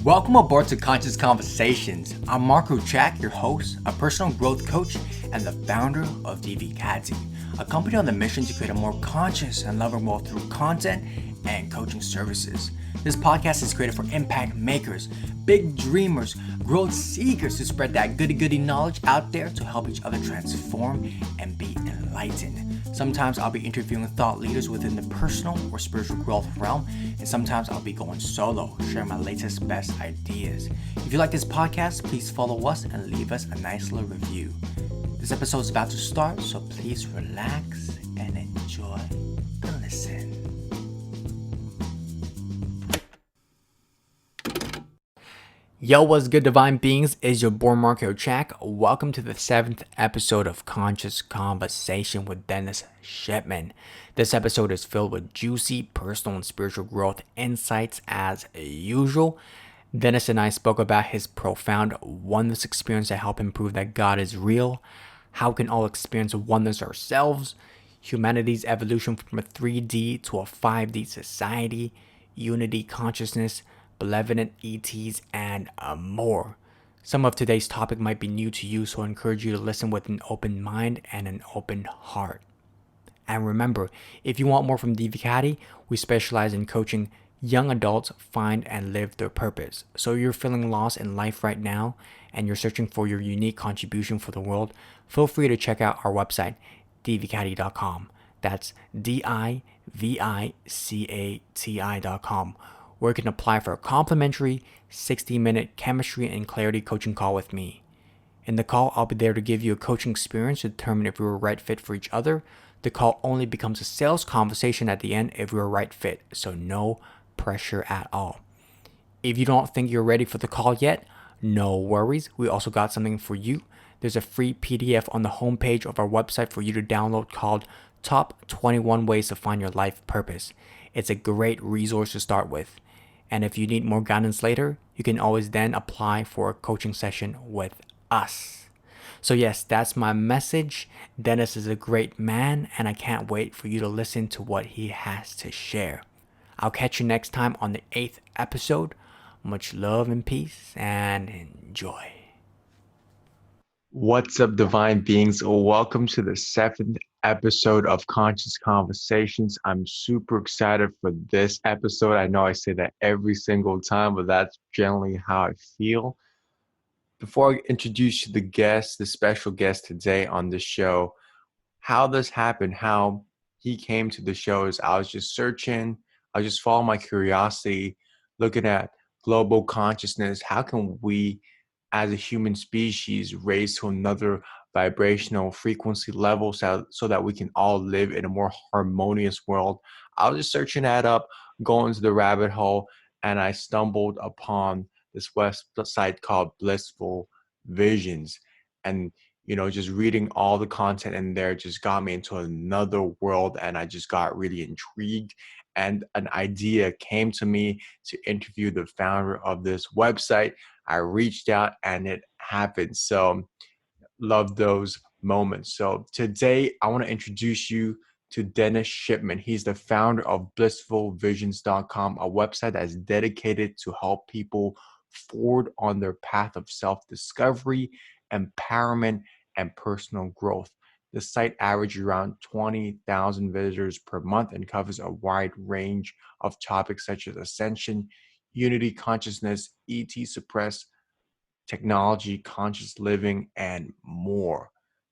Welcome aboard to Conscious Conversations. I'm Marco Jack, your host, a personal growth coach, and the founder of Divicati, a company on the mission to create a more conscious and loving world through content and coaching services. This podcast is created for impact makers, big dreamers, growth seekers to spread that goody knowledge out there to help each other transform and be enlightened. Sometimes I'll be interviewing thought leaders within the personal or spiritual growth realm, and sometimes I'll be going solo, sharing my latest best ideas. If you like this podcast, please follow us and leave us a nice little review. This episode is about to start, so please relax and enjoy the listen. Yo, what's good, divine beings? It's your boy Marco Jack. Welcome to the 7th episode of Conscious Conversation with Shipman. This episode is filled with juicy personal and spiritual growth insights as usual. Dennis and I spoke about his profound oneness experience that helped him prove that God is real. How can all experience oneness ourselves? Humanity's evolution from a 3D to a 5D society, unity consciousness, benevolent ETs, and more. Some of today's topic might be new to you, so I encourage you to listen with an open mind and an open heart. And remember, if you want more from Divicati, we specialize in coaching young adults find and live their purpose. So if you're feeling lost in life right now and you're searching for your unique contribution for the world, feel free to check out our website, divicati.com. That's DIVICATI.com. where you can apply for a complimentary 60-minute chemistry and clarity coaching call with me. In the call, I'll be there to give you a coaching experience to determine if we're a right fit for each other. The call only becomes a sales conversation at the end if we're a right fit, so no pressure at all. If you don't think you're ready for the call yet, no worries. We also got something for you. There's a free PDF on the homepage of our website for you to download called Top 21 Ways to Find Your Life Purpose. It's a great resource to start with. And if you need more guidance later, you can always then apply for a coaching session with us. So yes, that's my message. Dennis is a great man, and I can't wait for you to listen to what he has to share. I'll catch you next time on the 8th episode. Much love and peace, and enjoy. What's up, divine beings? Welcome to the 7th episode of Conscious Conversations. I'm super excited for this episode. I know I say that every single time, but that's generally how I feel. Before I introduce you the special guest today on the show, how this happened, how he came to the show is I was just searching, I was just following my curiosity, looking at global consciousness. How can we as a human species raise to another vibrational frequency level so that we can all live in a more harmonious world? I was just searching that up, going into the rabbit hole, and I stumbled upon this website called Blissful Visions. And, just reading all the content in there just got me into another world, and I just got really intrigued. And an idea came to me to interview the founder of this website. I reached out and it happened. So love those moments. So today I want to introduce you to Dennis Shipman. He's the founder of blissfulvisions.com, a website that is dedicated to help people forward on their path of self-discovery, empowerment, and personal growth. The site averages around 20,000 visitors per month and covers a wide range of topics such as ascension, unity consciousness, ET suppress, technology, conscious living, and more.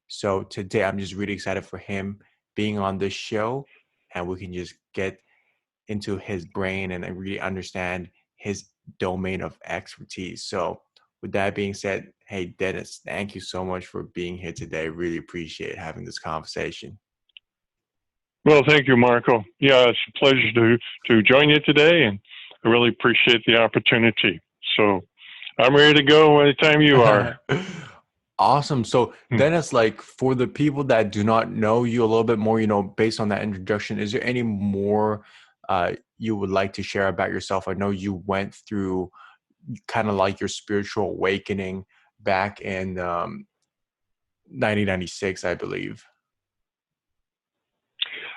So today I'm just really excited for him being on this show, and we can just get into his brain and really understand his domain of expertise. So with that being said, hey Dennis, thank you so much for being here today. Really appreciate having this conversation. Well, thank you, Marco. Yeah, it's a pleasure to join you today, and I really appreciate the opportunity. So I'm ready to go anytime you are. Awesome. So Dennis, like for the people that do not know you a little bit more, based on that introduction, is there any more you would like to share about yourself? I know you went through kind of like your spiritual awakening back in 1996, I believe.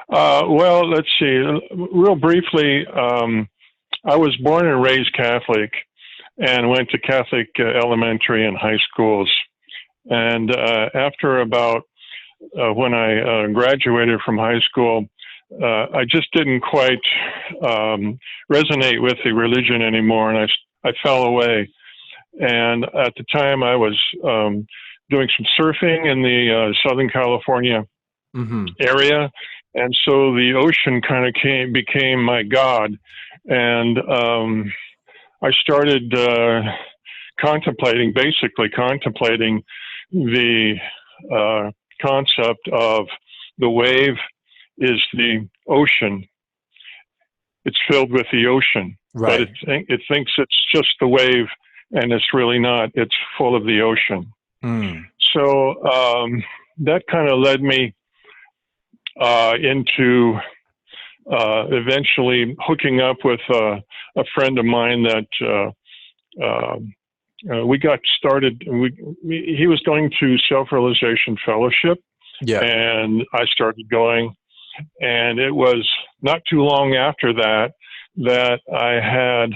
Well, let's see. Real briefly, I was born and raised Catholic, and went to Catholic elementary and high schools. And after about when I graduated from high school, I just didn't quite resonate with the religion anymore, and I fell away. And at the time, I was doing some surfing in the Southern California area, and so the ocean kind of became my god. And I started contemplating the concept of the wave is the ocean. It's filled with the ocean, right. But it thinks it's just the wave, and it's really not. It's full of the ocean. So that kind of led me into eventually hooking up with a friend of mine that we got started. He was going to Self-Realization Fellowship, and I started going. And it was not too long after that I had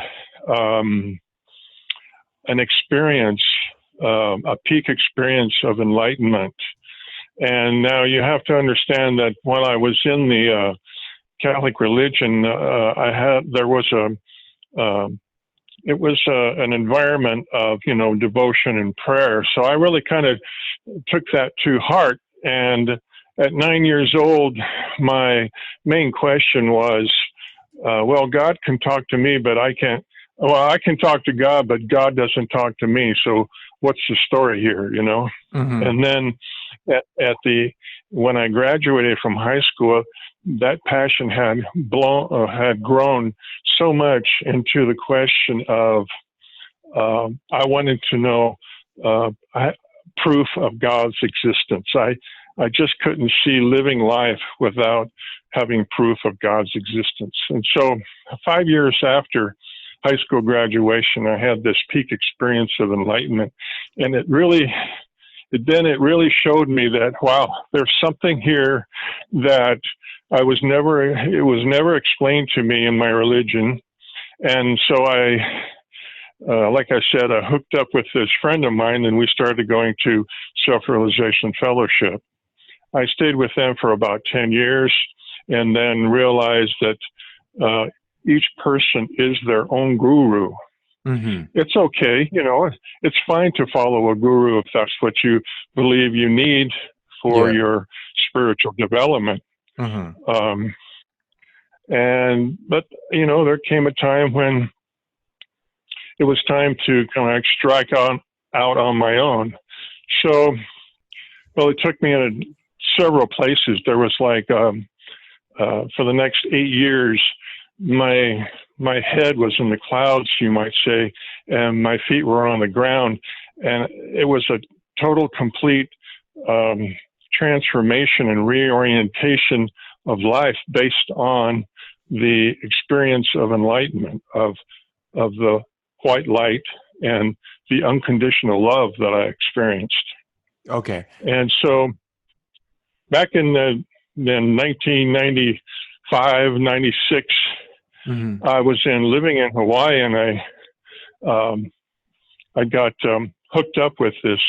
an experience, a peak experience of enlightenment. And now you have to understand that while I was in the Catholic religion, there was an environment of, devotion and prayer. So I really kind of took that to heart. And at 9 years old, my main question was, well, God can talk to me, but I can't. Well, I can talk to God, but God doesn't talk to me. So what's the story here, And then when I graduated from high school, that passion had grown so much into the question of I wanted to know proof of God's existence. I just couldn't see living life without having proof of God's existence. And so 5 years after high school graduation, I had this peak experience of enlightenment. And it really showed me that, wow, there's something here that it was never explained to me in my religion. And so like I said, I hooked up with this friend of mine, and we started going to Self-Realization Fellowship. I stayed with them for about 10 years and then realized that each person is their own guru. It's okay, it's fine to follow a guru if that's what you believe you need for your spiritual development. But there came a time when it was time to kind of strike out on my own. So, well, it took me in several places. There was for the next 8 years, my head was in the clouds, you might say, and my feet were on the ground. And it was a total, complete transformation and reorientation of life based on the experience of enlightenment, of the white light and the unconditional love that I experienced. Okay. And so back in 1995, 96, I was living in Hawaii, and I got hooked up with this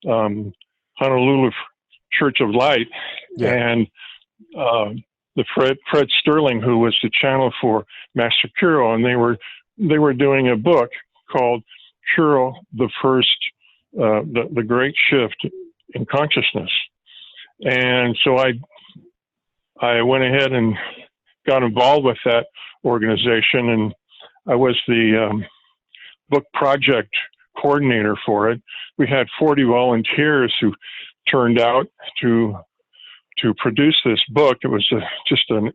Honolulu Church of Light, and the Fred Sterling, who was the channel for Master Kuro, and they were doing a book called Kuro, the Great Shift in Consciousness. And so I went ahead and got involved with that organization, and I was the book project coordinator for it. We had 40 volunteers who turned out to produce this book. It was just a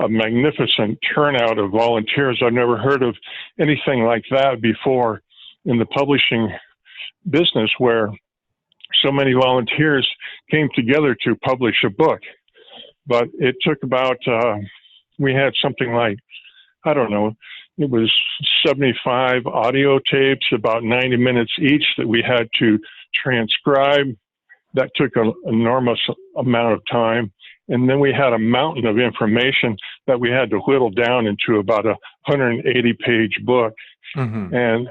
magnificent turnout of volunteers. I've never heard of anything like that before in the publishing business, where so many volunteers came together to publish a book. But it took about, we had something like, I don't know, it was 75 audio tapes, about 90 minutes each, that we had to transcribe. That took an enormous amount of time. And then we had a mountain of information that we had to whittle down into about a 180-page book. Mm-hmm.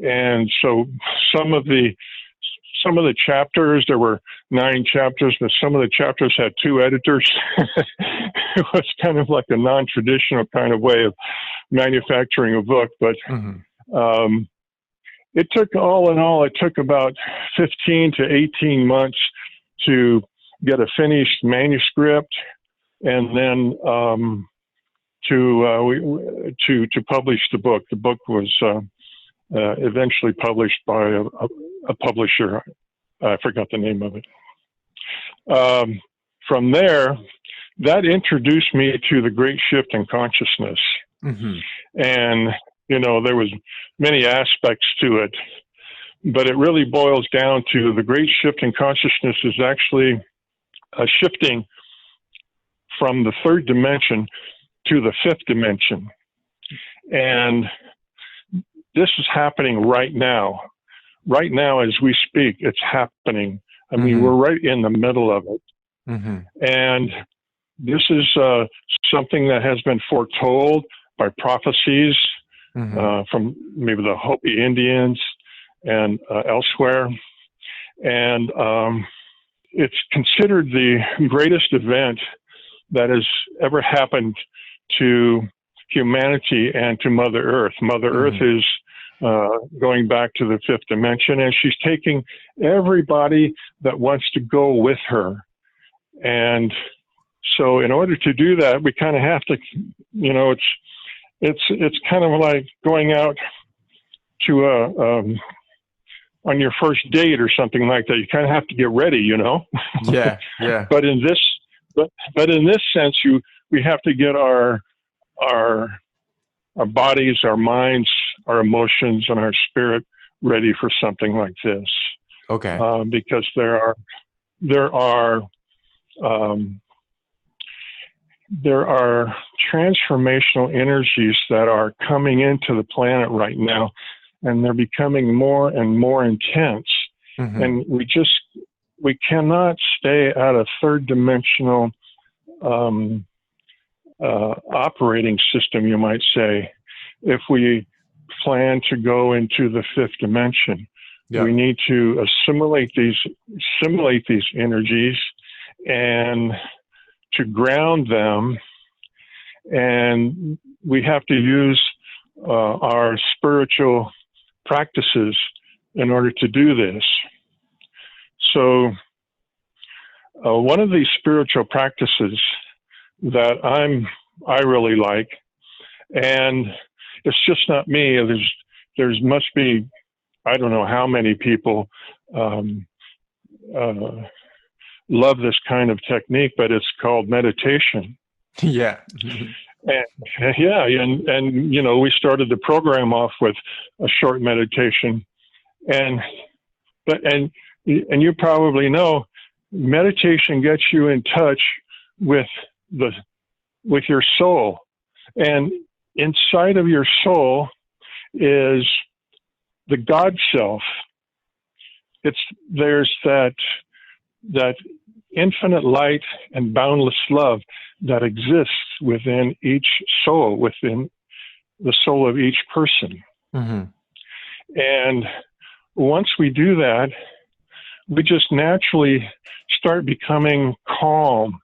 And so some of the chapters, there were 9 chapters, but some of the chapters had 2 editors. It was kind of like a non-traditional kind of way of manufacturing a book. But it took, all in all, it took about 15 to 18 months to get a finished manuscript, and then to publish the book. The book was eventually published by a publisher. I forgot the name of it. From there, that introduced me to the great shift in consciousness. And, you know, there was many aspects to it, but it really boils down to the great shift in consciousness is actually a shifting from the 3rd dimension to the 5th dimension. And this is happening right now. Right now, as we speak, it's happening. I mean, we're right in the middle of it. And this is something that has been foretold by prophecies from maybe the Hopi Indians and elsewhere. And it's considered the greatest event that has ever happened to humanity and to Mother Earth. Mother Earth is going back to the 5th dimension, and she's taking everybody that wants to go with her. And so in order to do that, we kind of have to, you know, it's kind of like going out to on your first date or something like that. You kind of have to get ready, you know? Yeah. But in this sense, we have to get our bodies, our minds, our emotions, and our spirit ready for something like this. Okay. Because there are transformational energies that are coming into the planet right now, and they're becoming more and more intense. And we cannot stay at a 3rd dimensional operating system, you might say, if we plan to go into the 5th dimension. We need to assimilate these energies and to ground them, and we have to use our spiritual practices in order to do this. So one of these spiritual practices that I really like, and it's just not me, there's must be, I don't know how many people love this kind of technique, but it's called meditation. Yeah. And you know, we started the program off with a short meditation, and you probably know, meditation gets you in touch with your soul, and inside of your soul is the God self. There's that infinite light and boundless love that exists within each soul, within the soul of each person. And once we do that, we just naturally start becoming calm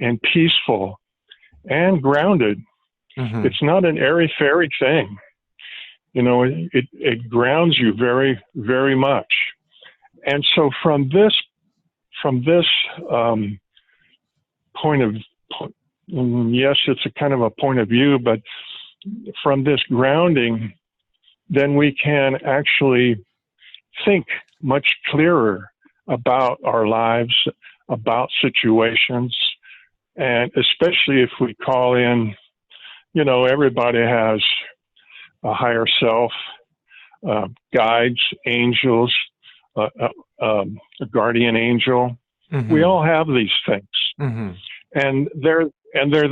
and peaceful and grounded. It's not an airy-fairy thing. You know, it grounds you very, very much. And so from this point of, yes, it's a kind of a point of view, but from this grounding, then we can actually think much clearer about our lives, about situations, and especially if we call in, you know, everybody has a higher self, guides, angels, a guardian angel. We all have these things, and they're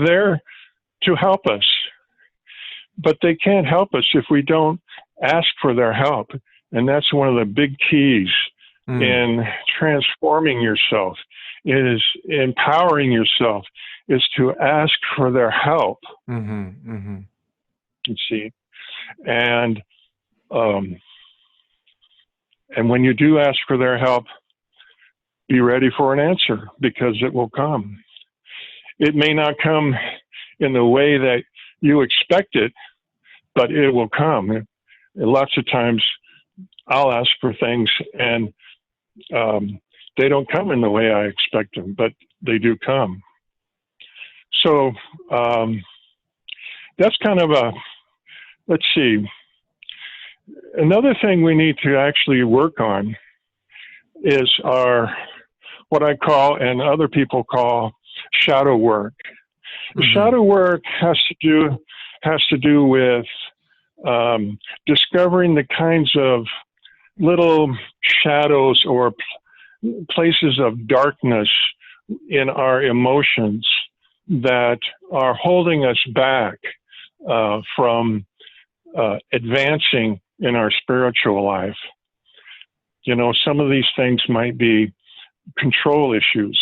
there to help us. But they can't help us if we don't ask for their help, and that's one of the big keys in transforming yourself. is empowering yourself, is to ask for their help. You see, and when you do ask for their help, be ready for an answer, because it will come. It may not come in the way that you expect it, but it will come. And lots of times I'll ask for things and they don't come in the way I expect them, but they do come. So that's kind of let's see. Another thing we need to actually work on is what I call, and other people call, shadow work. Shadow work has to do with discovering the kinds of little shadows or places of darkness in our emotions that are holding us back from advancing in our spiritual life. You know, some of these things might be control issues,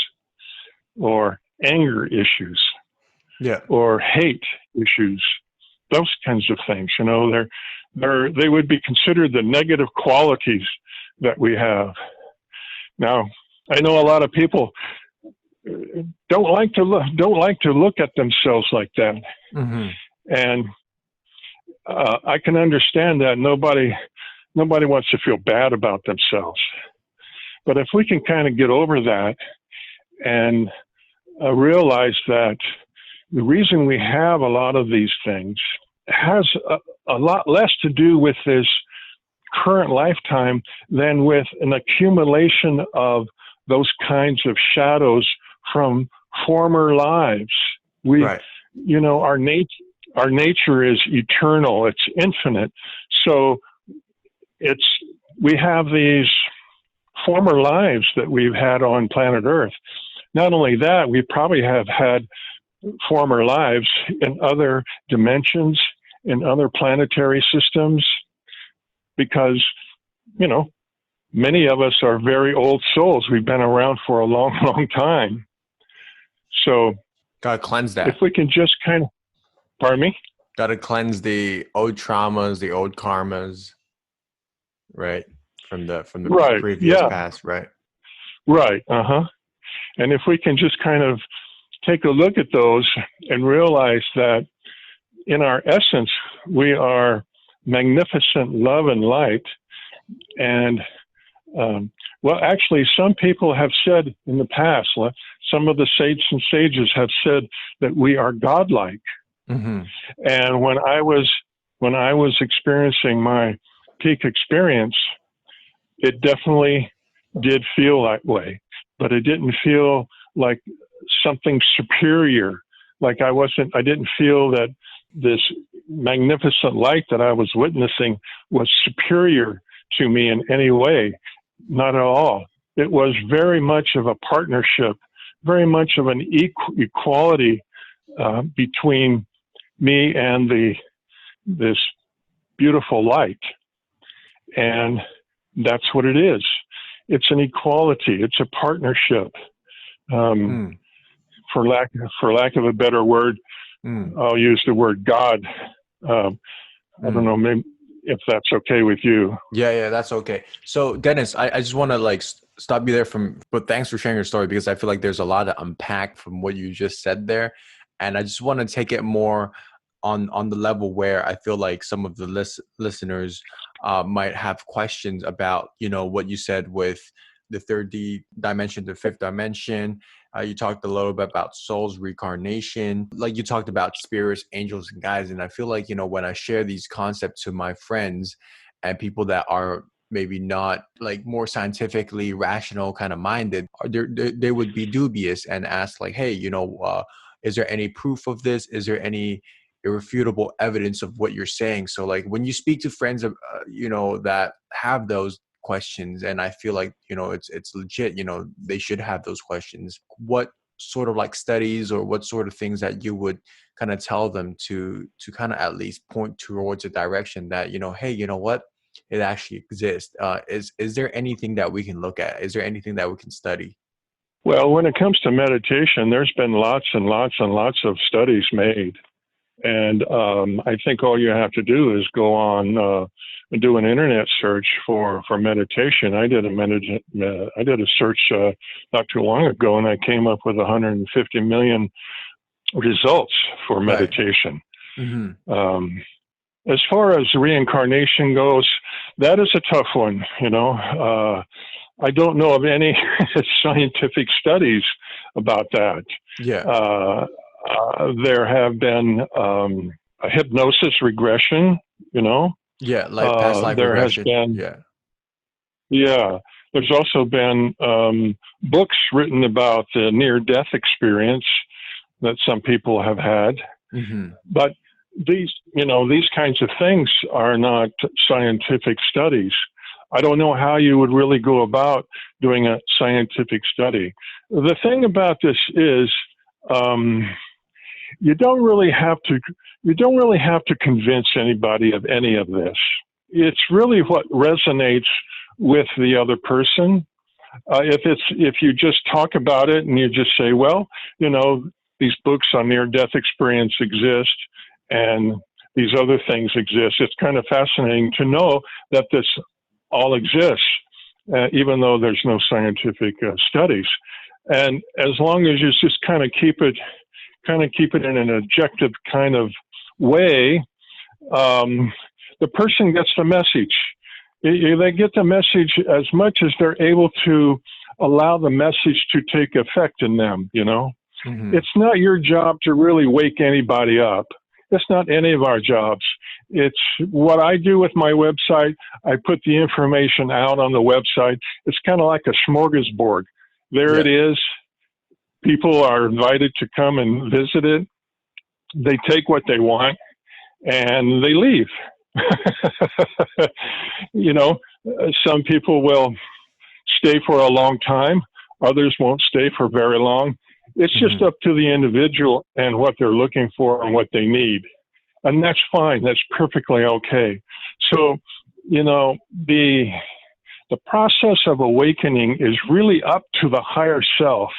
or anger issues, or hate issues, those kinds of things. You know, they would be considered the negative qualities that we have. Now, I know a lot of people don't like to look at themselves like that, and I can understand that. Nobody wants to feel bad about themselves. But if we can kind of get over that and realize that the reason we have a lot of these things has a lot less to do with this current lifetime than with an accumulation of those kinds of shadows from former lives. You know, our nature is eternal, it's infinite. So we have these former lives that we've had on planet Earth. Not only that, we probably have had former lives in other dimensions, in other planetary systems, because, you know, many of us are very old souls. We've been around for a long, long time. So, gotta cleanse that. If we can just kind of, pardon me? Gotta cleanse the old traumas, the old karmas, right? From the previous past, right? Right. And if we can just kind of take a look at those and realize that in our essence, we are magnificent love and light. And, well, actually, some people have said in the past, some of the sages have said that we are godlike. And when I was experiencing my peak experience, it definitely did feel that way, but it didn't feel like something superior. Like I didn't feel that this magnificent light that I was witnessing was superior to me in any way. Not at all. It was very much of a partnership, very much of an equality between me and this beautiful light. And that's what it is. It's an equality. It's a partnership. For lack of a better word, I'll use the word God. I don't know, maybe if that's okay with you. Yeah, that's okay. So Dennis, I just want to stop you there but thanks for sharing your story, because I feel like there's a lot to unpack from what you just said there. And I just want to take it more on the level where I feel like some of the listeners might have questions about, you know, what you said with the third dimension, the fifth dimension. You talked a little bit about souls, reincarnation, like you talked about spirits, angels, and guides. And I feel like, you know, when I share these concepts to my friends and people that are maybe not like more scientifically rational kind of minded, they would be dubious and ask like, hey, you know, is there any proof of this? Is there any irrefutable evidence of what you're saying? So like when you speak to friends, you know, that have those questions, and I feel like, you know, it's legit, you know, they should have those questions. What sort of like studies or what sort of things that you would kind of tell them to kind of at least point towards a direction that, you know, hey, you know what, it actually exists. Is there anything that we can look at? Is there anything that we can study? Well, when it comes to meditation, there's been lots and lots and lots of studies made. And I think all you have to do is go on and do an internet search for meditation. I did a search not too long ago, and I came up with 150 million results for Right. meditation. Mm-hmm. As far as reincarnation goes, that is a tough one. You know, I don't know of any scientific studies about that. Yeah. There have been a hypnosis regression, you know. Yeah, like past life There has regression. been, Yeah. yeah, there's also been books written about the near-death experience that some people have had. Mm-hmm. But these, you know, these kinds of things are not scientific studies. I don't know how you would really go about doing a scientific study. The thing about this is, you don't really have to convince anybody of any of this. It's really what resonates with the other person. If you just talk about it and you just say, well, you know, these books on near-death experience exist and these other things exist. It's kind of fascinating to know that this all exists, even though there's no scientific studies. And as long as you just kind of keep it in an objective kind of way, the person gets the message. They get the message as much as they're able to allow the message to take effect in them, you know. Mm-hmm. It's not your job to really wake anybody up. It's not any of our jobs. It's what I do with my website. I put the information out on the website. It's kind of like a smorgasbord. There it is. People are invited to come and visit it. They take what they want and they leave. You know, some people will stay for a long time. Others won't stay for very long. It's just up to the individual and what they're looking for and what they need. And that's fine. That's perfectly okay. So, you know, the process of awakening is really up to the higher self.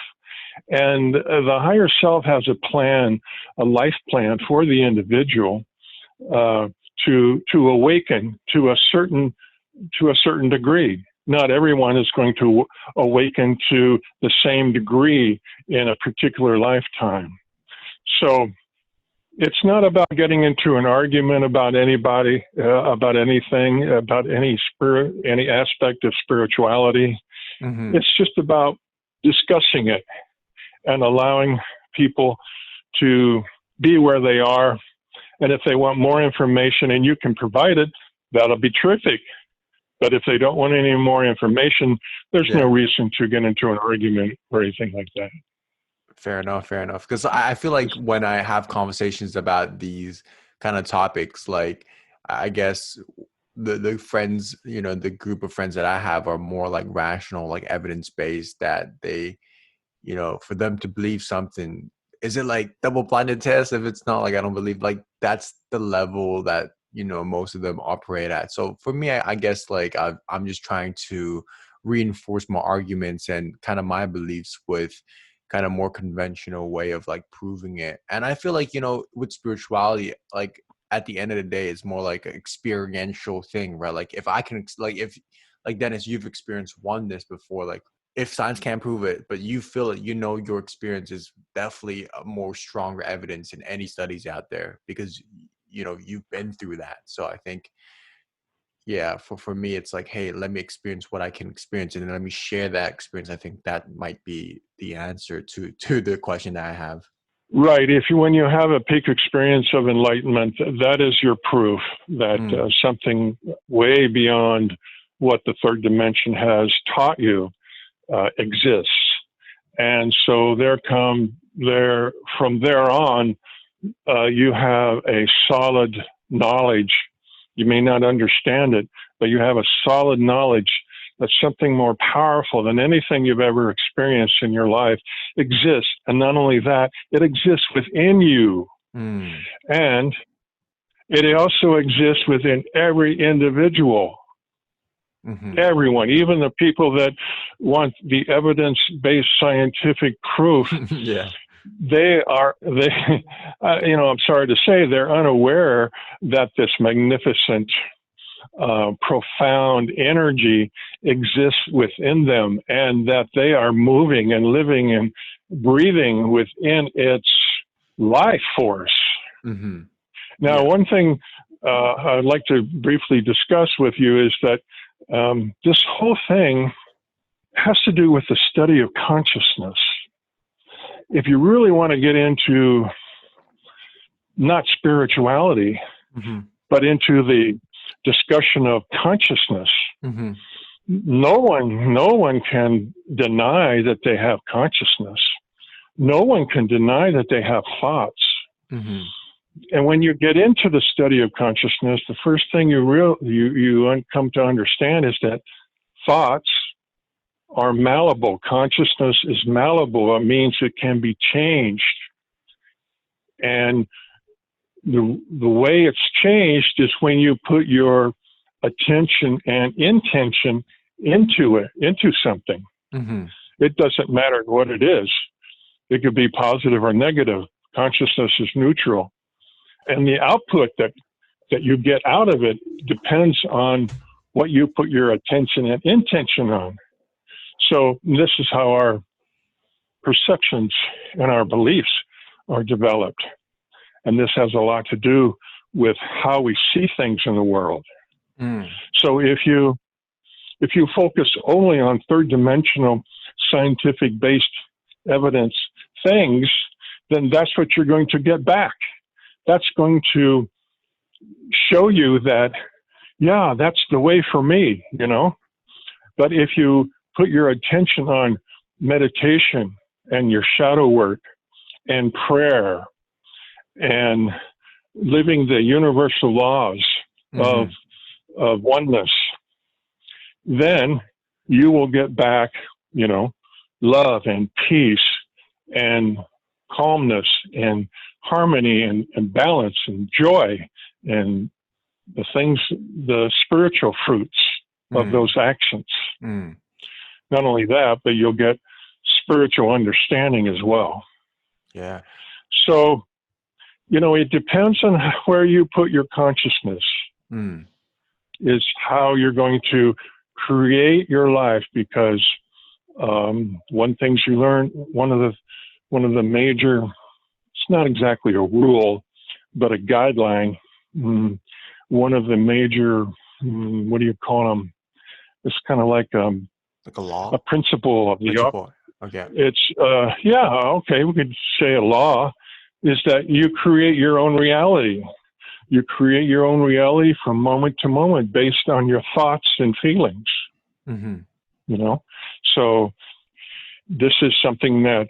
And the higher self has a plan, a life plan for the individual to awaken to a certain degree. Not everyone is going to awaken to the same degree in a particular lifetime. So it's not about getting into an argument about anybody, about anything, about any aspect of spirituality. Mm-hmm. It's just about discussing it and allowing people to be where they are. And if they want more information and you can provide it, that'll be terrific. But if they don't want any more information, there's no reason to get into an argument or anything like that. Fair enough. Because I feel like when I have conversations about these kind of topics, like I guess the friends, you know, the group of friends that I have are more like rational, like evidence-based, that they, you know, for them to believe something, is it like double-blinded test? If it's not, like, I don't believe, like, that's the level that, you know, most of them operate at. So for me, I guess like I'm just trying to reinforce my arguments and kind of my beliefs with kind of more conventional way of like proving it. And I feel like, you know, with spirituality, like at the end of the day, it's more like an experiential thing, right? Like if I can, if like Dennis, you've experienced oneness before, like if science can't prove it, but you feel it, you know, your experience is definitely a more stronger evidence in any studies out there because, you know, you've been through that. So I think, yeah, for me, it's like, hey, let me experience what I can experience and then let me share that experience. I think that might be the answer to the question that I have. Right. When you have a peak experience of enlightenment, that is your proof that something way beyond what the third dimension has taught you exists. And so from there on, you have a solid knowledge. You may not understand it, but you have a solid knowledge that something more powerful than anything you've ever experienced in your life exists. And not only that, it exists within you. And it also exists within every individual. Everyone, even the people that want the evidence-based scientific proof, Yeah. I'm sorry to say, they're unaware that this magnificent, profound energy exists within them, and that they are moving and living and breathing within its life force. Now, one thing I'd like to briefly discuss with you is that this whole thing has to do with the study of consciousness. If you really want to get into not spirituality, but into the discussion of consciousness, no one can deny that they have consciousness. No one can deny that they have thoughts. And when you get into the study of consciousness, the first thing you come to understand is that thoughts are malleable. Consciousness is malleable. It means it can be changed. And the way it's changed is when you put your attention and intention into something. It doesn't matter what it is. It could be positive or negative. Consciousness is neutral. And the output that you get out of it depends on what you put your attention and intention on. So this is how our perceptions and our beliefs are developed. And this has a lot to do with how we see things in the world. So if you focus only on third dimensional scientific based evidence things, then that's what you're going to get back. That's going to show you that, yeah, that's the way for me, But if you put your attention on meditation and your shadow work and prayer and living the universal laws of oneness, then you will get back, love and peace and calmness and harmony and balance and joy and the spiritual fruits of those actions. Not only that, but you'll get spiritual understanding as well. Yeah. So, it depends on where you put your consciousness is how you're going to create your life, because one things you learn, one of the major, it's not exactly a rule, but a guideline. One of the major, what do you call them? It's kind of like a law, a principle of the art. Okay. It's we could say a law is that you create your own reality. You create your own reality from moment to moment based on your thoughts and feelings. So this is something that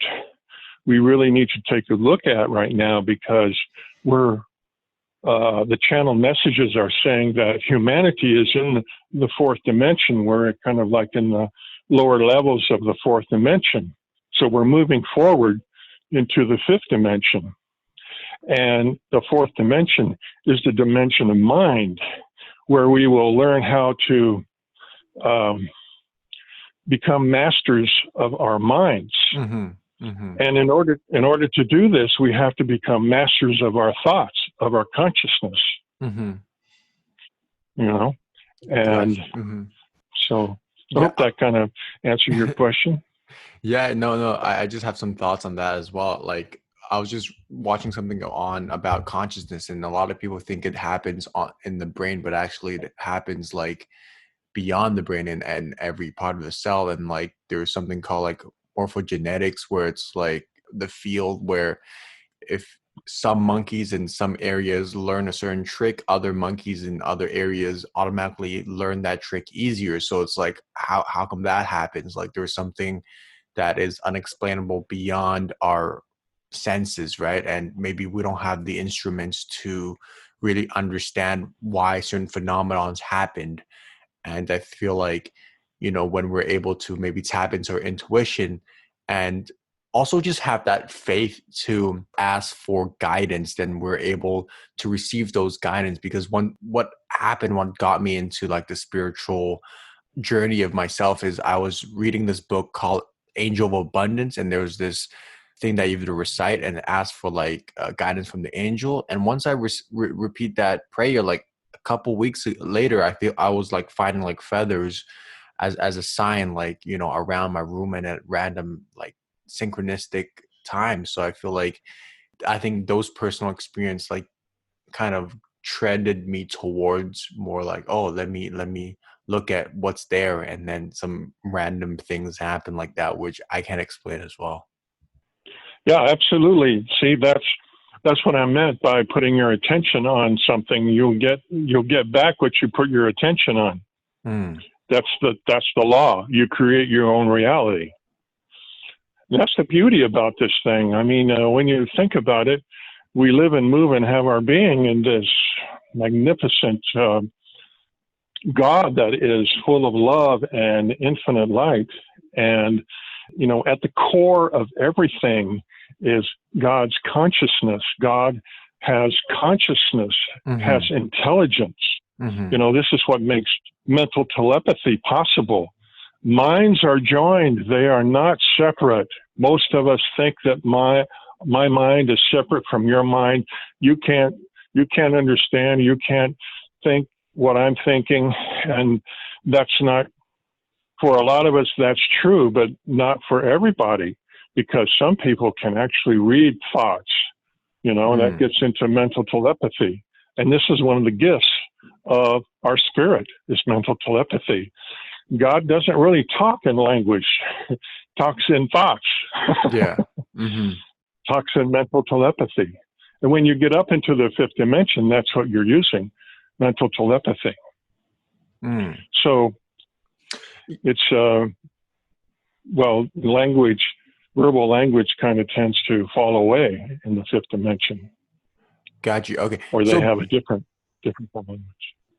we really need to take a look at right now, because the channel messages are saying that humanity is in the fourth dimension. We're kind of like in the lower levels of the fourth dimension. So we're moving forward into the fifth dimension. And the fourth dimension is the dimension of mind, where we will learn how to become masters of our minds. And in order to do this, we have to become masters of our thoughts, of our consciousness. And so I hope that kind of answered your question. Yeah, no, I just have some thoughts on that as well. Like, I was just watching something go on about consciousness, and a lot of people think it happens in the brain, but actually it happens like beyond the brain and every part of the cell. And like, there's something called like morphogenetics, where it's like the field where if some monkeys in some areas learn a certain trick, other monkeys in other areas automatically learn that trick easier. So it's like, how come that happens? Like, there's something that is unexplainable beyond our senses, right? And maybe we don't have the instruments to really understand why certain phenomenons happened. And I feel like, when we're able to maybe tap into our intuition and also just have that faith to ask for guidance, then we're able to receive those guidance. Because what got me into like the spiritual journey of myself is I was reading this book called Angel of Abundance, and there was this thing that you have to recite and ask for like guidance from the angel. And once I repeat that prayer, like a couple weeks later, I feel I was like finding like feathers as a sign, like, you know, around my room and at random like synchronistic times. So I feel like I think those personal experience like kind of trended me towards more like, oh, let me look at what's there, and then some random things happen like that, which I can't explain as well. Yeah, absolutely. See, that's what I meant by putting your attention on something. You'll get back what you put your attention on. Mm. That's the law. You create your own reality. That's the beauty about this thing. I mean, when you think about it, we live and move and have our being in this magnificent God that is full of love and infinite light. And, you know, at the core of everything is God's consciousness. God has consciousness, has intelligence. You know, this is what makes mental telepathy possible. Minds are joined. They are not separate. Most of us think that my mind is separate from your mind. You can't understand. You can't think what I'm thinking. And that's not, for a lot of us, that's true, but not for everybody, because some people can actually read thoughts, you know, and that gets into mental telepathy. And this is one of the gifts of our spirit, is mental telepathy. God doesn't really talk in language, talks in thoughts. Yeah. Talks in mental telepathy. And when you get up into the fifth dimension, that's what you're using, mental telepathy. So it's, well, language, verbal language kind of tends to fall away in the fifth dimension. Got you. Okay. Or they have a different language.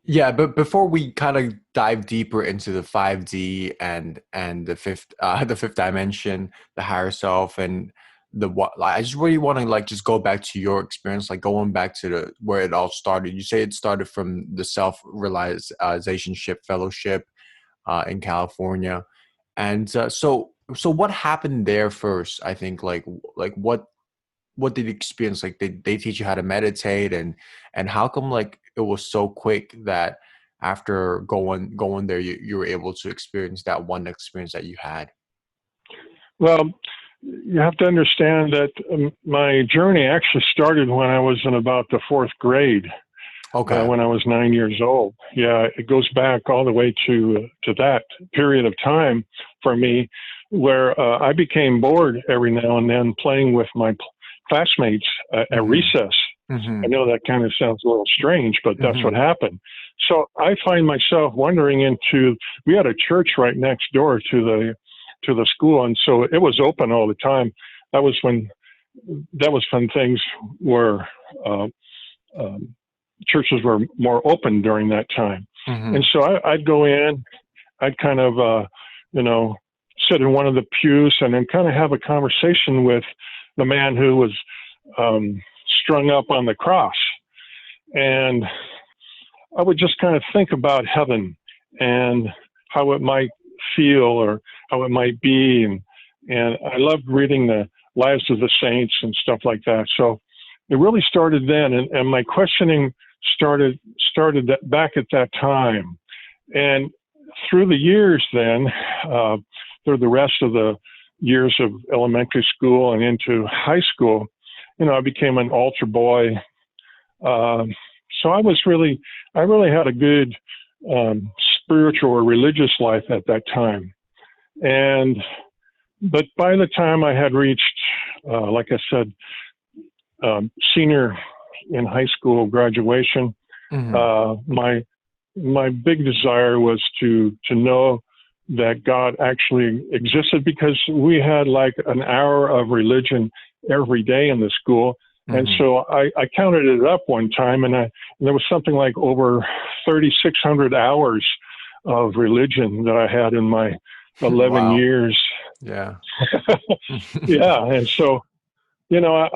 Yeah, but before we kind of dive deeper into the 5D and the fifth dimension, the higher self, and the what, I just really want to like just go back to your experience, like going back to the where it all started. You say it started from the self-realization fellowship in California, and so what happened there first? I think like what did you experience? Like, did they teach you how to meditate, and how come like it was so quick that after going there, you were able to experience that one experience that you had? Well, you have to understand that my journey actually started when I was in about the fourth grade. Okay. When I was 9 years old. Yeah, it goes back all the way to that period of time for me, where I became bored every now and then playing with my classmates at recess. I know that kind of sounds a little strange, but that's what happened. So I find myself wandering into, we had a church right next door to the school, and so it was open all the time. That was when things were, churches were more open during that time. And so I'd go in, I'd kind of, you know, sit in one of the pews and then kind of have a conversation with the man who was strung up on the cross. And I would just kind of think about heaven and how it might feel or how it might be. And I loved reading the lives of the saints and stuff like that. So it really started then. And my questioning started back at that time. And through the years then, through the rest of the years of elementary school and into high school, you know, I became an altar boy. So I really had a good spiritual or religious life at that time. But by the time I had reached, like I said, senior in high school graduation, my big desire was to know that God actually existed, because we had like an hour of religion every day in the school. And so I counted it up one time, and there was something like over 3,600 hours of religion that I had in my 11 years. Yeah. Yeah. And so you know,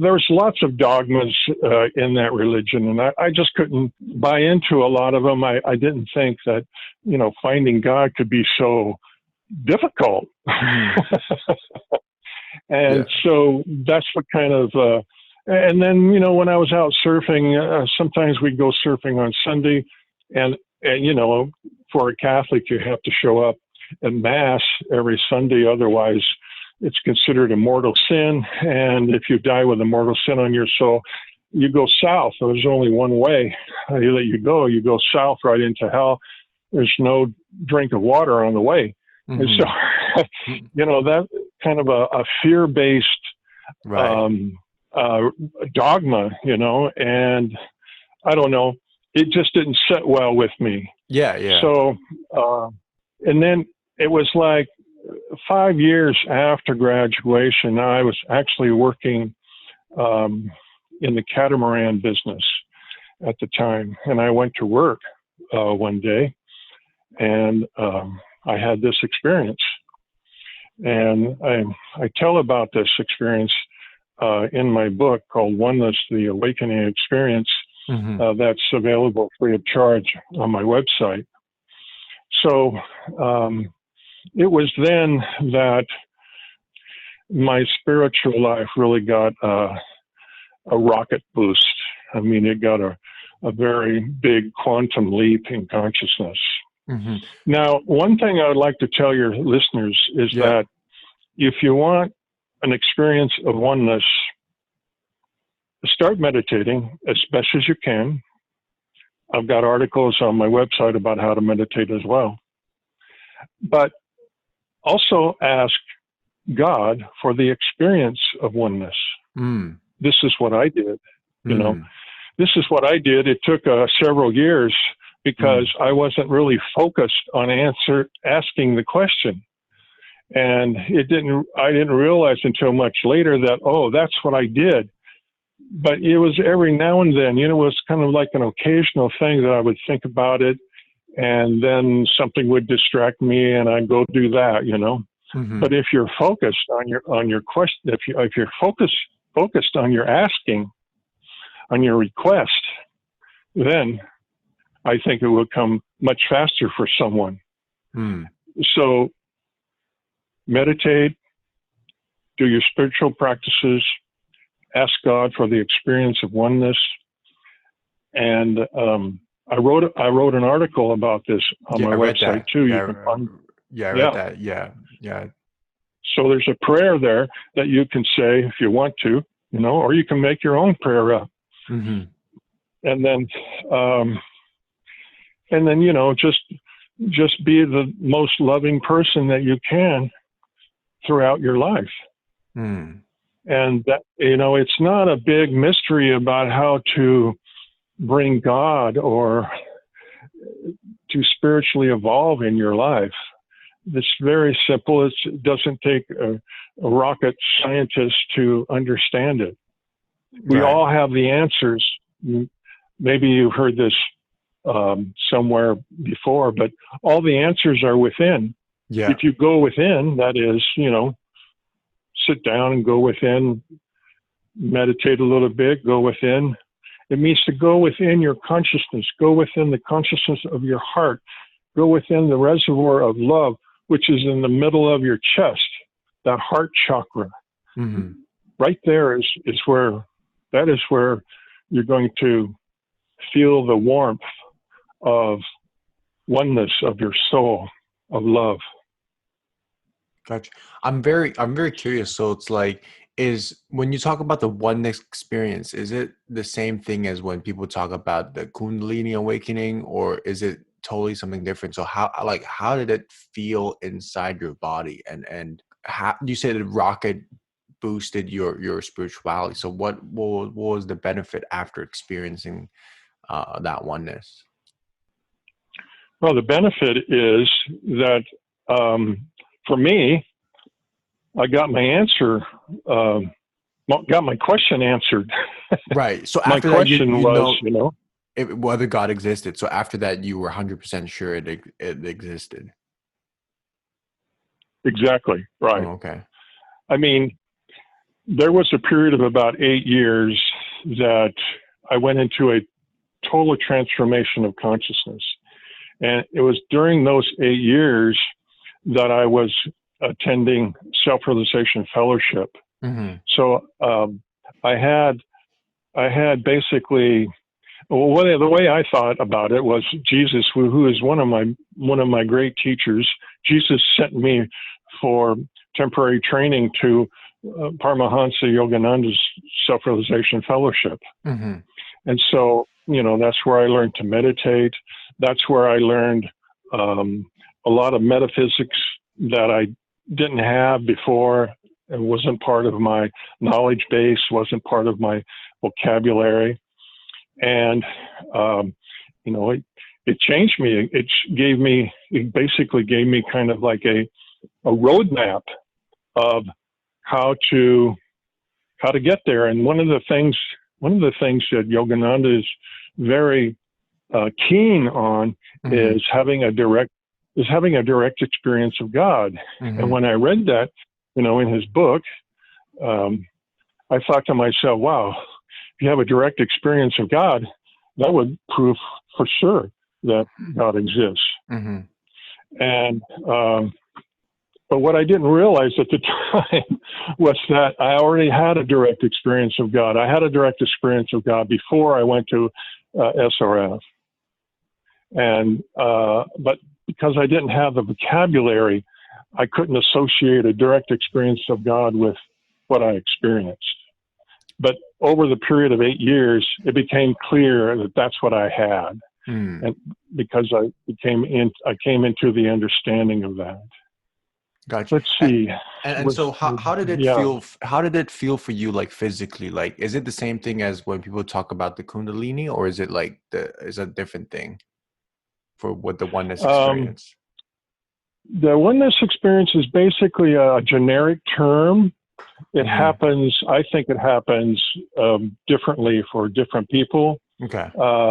there's lots of dogmas in that religion, and I just couldn't buy into a lot of them. I didn't think that, you know, finding God could be so difficult. And so that's what kind of, and then, you know, when I was out surfing, sometimes we'd go surfing on Sunday, and, you know, for a Catholic, you have to show up at Mass every Sunday. Otherwise, it's considered a mortal sin. And if you die with a mortal sin on your soul, you go south. There's only one way that you go. You go south right into hell. There's no drink of water on the way. And so, you know, that kind of a fear-based dogma, you know, and I don't know, it just didn't sit well with me. So, and then it was like 5 years after graduation, I was actually working in the catamaran business at the time. And I went to work one day, and I had this experience. And I tell about this experience in my book called Oneness, The Awakening Experience, that's available free of charge on my website. So it was then that my spiritual life really got a rocket boost. I mean, it got a very big quantum leap in consciousness. Now, one thing I would like to tell your listeners is that if you want an experience of oneness, start meditating as best as you can. I've got articles on my website about how to meditate as well. But also ask God for the experience of oneness. This is what I did. You know, this is what I did. It took several years because I wasn't really focused on asking the question. And I didn't realize until much later that, oh, that's what I did. But it was every now and then, you know, it was kind of like an occasional thing that I would think about it, and then something would distract me and I'd go do that, you know. But if you're focused on your question, if you're focused on your asking, on your request, then I think it will come much faster for someone. So meditate, do your spiritual practices, ask God for the experience of oneness. And I wrote an article about this on my website too. You can find. I read that. So there's a prayer there that you can say if you want to, you know, or you can make your own prayer up. And then, you know, just be the most loving person that you can throughout your life. And that, you know, it's not a big mystery about how to bring God or to spiritually evolve in your life. It's very simple. It doesn't take a rocket scientist to understand it. We all have the answers. Maybe you've heard this somewhere before, but all the answers are within. If you go within, that is, you know, sit down and go within, meditate a little bit, go within. It means to go within your consciousness, go within the consciousness of your heart, go within the reservoir of love, which is in the middle of your chest, that heart chakra. Right there is where you're going to feel the warmth of oneness of your soul, of love. Gotcha. I'm very curious. So it's like, when you talk about the oneness experience, is it the same thing as when people talk about the Kundalini awakening, or is it totally something different? So how did it feel inside your body, and how you said the rocket boosted your spirituality? So what was the benefit after experiencing that oneness? Well, the benefit is that for me, I got my answer, got my question answered. Right. So my after question that, you know, whether God existed. So after that, you were 100% sure it existed. Exactly. Right. Oh, okay. I mean, there was a period of about 8 years that I went into a total transformation of consciousness. And it was during those 8 years that I was attending self-realization fellowship. Mm-hmm. So I had basically, well, the way I thought about it was Jesus, who is one of my great teachers. Jesus sent me for temporary training to Paramahansa Yogananda's self-realization fellowship. Mm-hmm. And so, that's where I learned to meditate. That's where I learned a lot of metaphysics that I didn't have before. It wasn't part of my knowledge base, wasn't part of my vocabulary. And, it changed me. It basically gave me kind of like a roadmap of how to get there. And one of the things that Yogananda is very keen on Mm-hmm. is having a direct experience of God. Mm-hmm. And when I read that, in his book, I thought to myself, wow, if you have a direct experience of God, that would prove for sure that God exists. Mm-hmm. And but what I didn't realize at the time was that I already had a direct experience of God. I had a direct experience of God before I went to SRF. And but because I didn't have the vocabulary, I couldn't associate a direct experience of God with what I experienced. But over the period of 8 years, it became clear that that's what I had. Mm. And because I came into the understanding of that. Gotcha. Let's see. And so how did it yeah. feel? How did it feel for you, like physically? Like, is it the same thing as when people talk about the Kundalini, or is it like is a different thing for what the oneness experience? The oneness experience is basically a generic term. It happens. I think it happens differently for different people. Okay.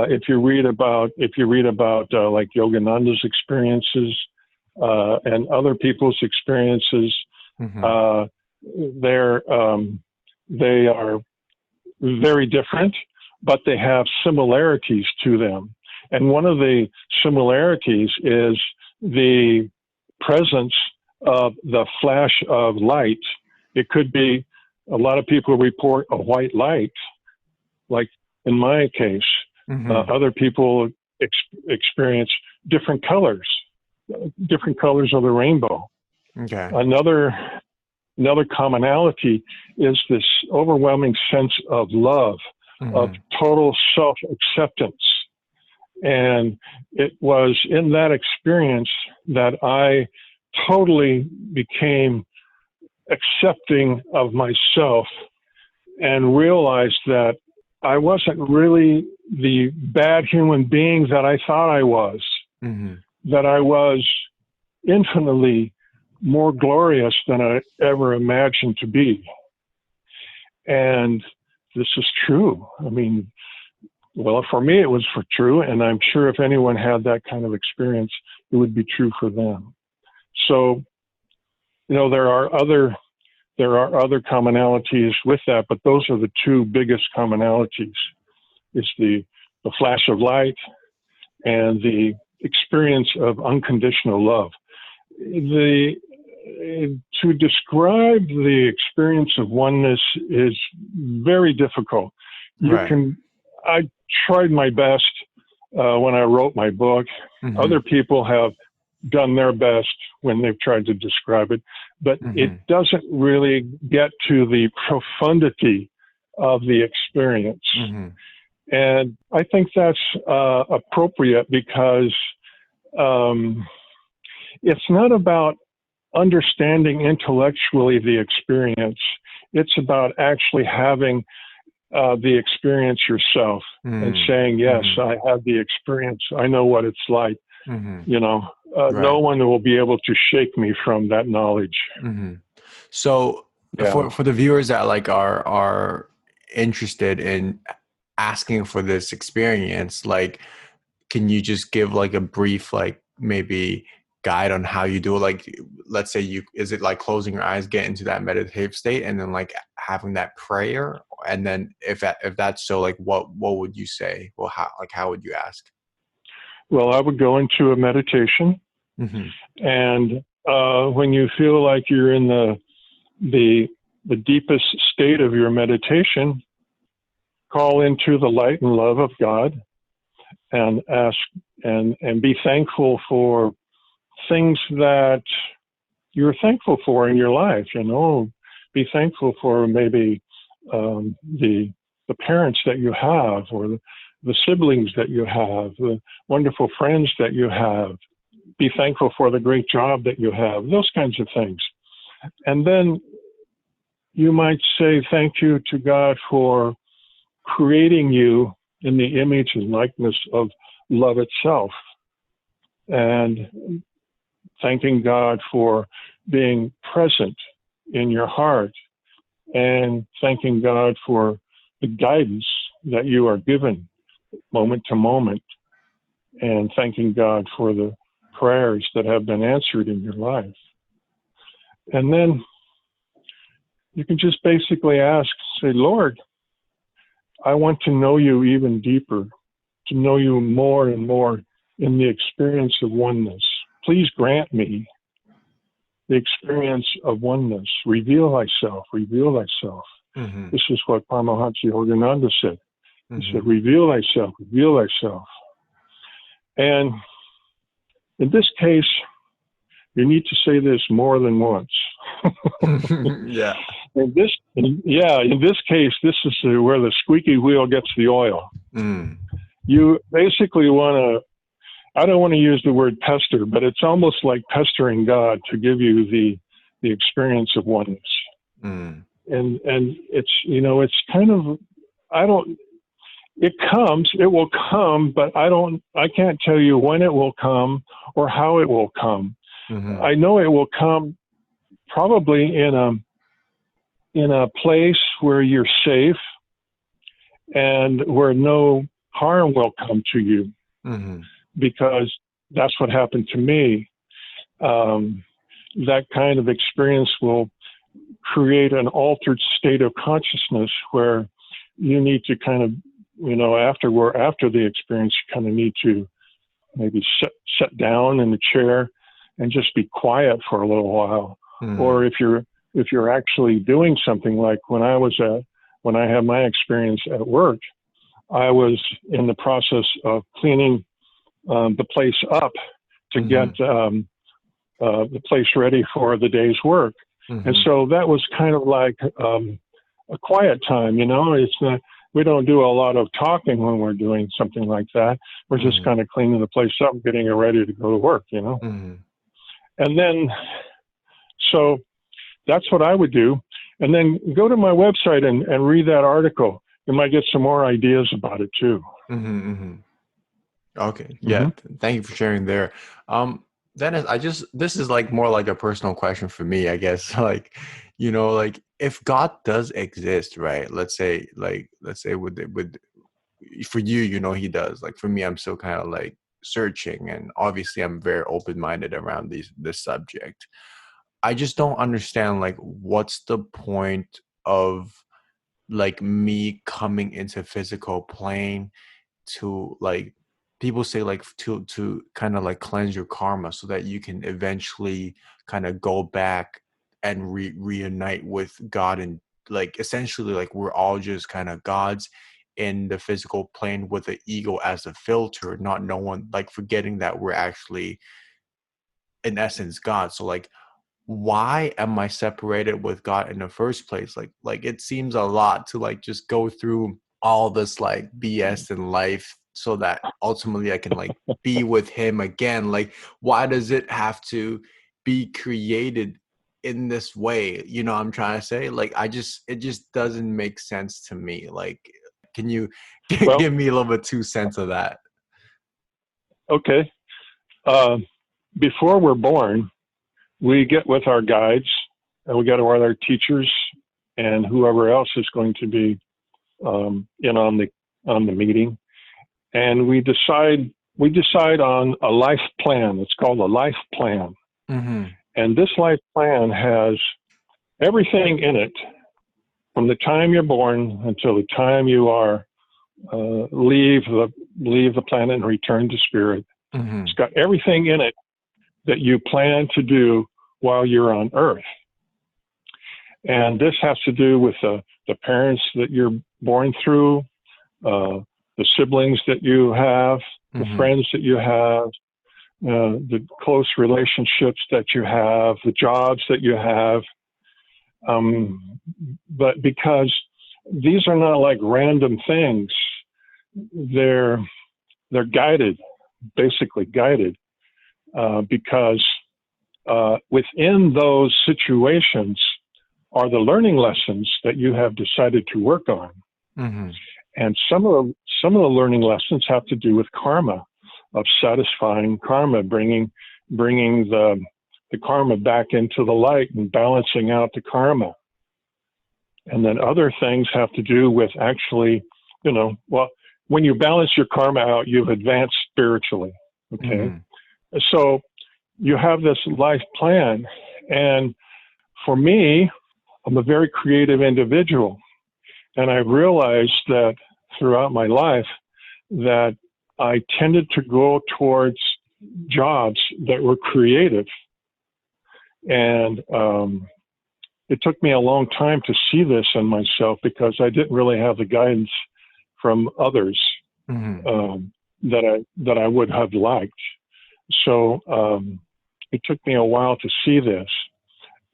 If you read about like Yogananda's experiences and other people's experiences, Mm-hmm. they are very different, but they have similarities to them. And one of the similarities is the presence of the flash of light. It could be, a lot of people report a white light, like in my case. Mm-hmm. Other people experience different colors of the rainbow. Okay. Another commonality is this overwhelming sense of love, Mm-hmm. of total self-acceptance. And it was in that experience that I totally became accepting of myself and realized that I wasn't really the bad human being that I thought I was, Mm-hmm. that I was infinitely more glorious than I ever imagined to be. And this is true. I mean, well, for me, it was true. And I'm sure if anyone had that kind of experience, it would be true for them. So, there are other commonalities with that, but those are the two biggest commonalities. It's the flash of light and the experience of unconditional love. To describe the experience of oneness is very difficult. Right. I tried my best when I wrote my book. Mm-hmm. Other people have done their best when they've tried to describe it, but Mm-hmm. it doesn't really get to the profundity of the experience. Mm-hmm. And I think that's appropriate because it's not about understanding intellectually the experience. It's about actually having the experience yourself and saying, yes, I have the experience. I know what it's like. Mm-hmm. Right. No one will be able to shake me from that knowledge. Mm-hmm. So for the viewers that like are interested in asking for this experience, like, can you just give like a brief, like maybe guide on how you do it? Like, let's say is it like closing your eyes, get into that meditative state, and then like having that prayer? And then if that's so, like what would you say? Well, how would you ask? Well, I would go into a meditation, Mm-hmm. and when you feel like you're in the deepest state of your meditation, call into the light and love of God, and ask and be thankful for things that you're thankful for in your life. Be thankful for maybe the parents that you have, or the siblings that you have, the wonderful friends that you have. Be thankful for the great job that you have, those kinds of things. And then you might say thank you to God for creating you in the image and likeness of love itself, and thanking God for being present in your heart, and thanking God for the guidance that you are given moment to moment, and thanking God for the prayers that have been answered in your life. And then you can just basically say, Lord, I want to know you even deeper, to know you more and more in the experience of oneness. Please grant me the experience of oneness. Reveal thyself, reveal thyself. Mm-hmm. This is what Paramahansa Yogananda said. He Mm-hmm. said, reveal thyself, reveal thyself. And in this case, you need to say this more than once. Yeah. In this case, this is where the squeaky wheel gets the oil. Mm. You basically want to, I don't want to use the word pester, but it's almost like pestering God to give you the experience of oneness. Mm. And it's, it's kind of, it will come, but I can't tell you when it will come or how it will come. Mm-hmm. I know it will come probably in a place where you're safe and where no harm will come to you, Mm-hmm. because that's what happened to me. That kind of experience will create an altered state of consciousness where you need to kind of, after the experience, you kind of need to maybe sit down in the chair and just be quiet for a little while. Mm-hmm. Or if you're actually doing something, like when I had my experience at work, I was in the process of cleaning the place up to get the place ready for the day's work. Mm-hmm. And so that was kind of like a quiet time, It's not, we don't do a lot of talking when we're doing something like that. We're just kind of cleaning the place up, getting it ready to go to work, Mm-hmm. And then, so that's what I would do. And then go to my website and read that article. You might get some more ideas about it too. Mm-hmm. Mm-hmm. Okay. Yeah. Thank you for sharing there. Dennis, this is like more like a personal question for me, I guess. Like, like if God does exist, right? Let's say with for you, he does. Like for me, I'm still kind of like searching, and obviously I'm very open-minded around this subject. I just don't understand, like, what's the point of like me coming into physical plane to, like, people say, like, to kind of like cleanse your karma so that you can eventually kind of go back and reunite with God, and like essentially like we're all just kind of gods in the physical plane with the ego as a filter, not knowing, like forgetting that we're actually in essence God. So like, why am I separated with God in the first place? Like it seems a lot to like just go through all this like BS in life so that ultimately I can like be with him again. Like, why does it have to be created in this way? I'm trying to say, like, it just doesn't make sense to me. Like, can you Well, give me a little bit 2 cents of that? okay. Before we're born, we get with our guides, and we get with our teachers and whoever else is going to be in on the meeting, and we decide we decide on a life plan. It's called a life plan. Mm-hmm. And this life plan has everything in it from the time you're born until the time you are leave the planet and return to spirit. Mm-hmm. It's got everything in it that you plan to do while you're on Earth. And this has to do with the parents that you're born through, the siblings that you have, the Mm-hmm. friends that you have, the close relationships that you have, the jobs that you have. But because these are not like random things, they're guided, basically guided, because within those situations are the learning lessons that you have decided to work on. Mm-hmm. And some of the learning lessons have to do with karma, of satisfying karma, bringing the karma back into the light and balancing out the karma. And then other things have to do with actually, when you balance your karma out, you've advanced spiritually. Okay. Mm-hmm. So you have this life plan. And for me, I'm a very creative individual. And I realized that throughout my life that I tended to go towards jobs that were creative. And it took me a long time to see this in myself because I didn't really have the guidance from others Mm-hmm. that I would have liked. So it took me a while to see this.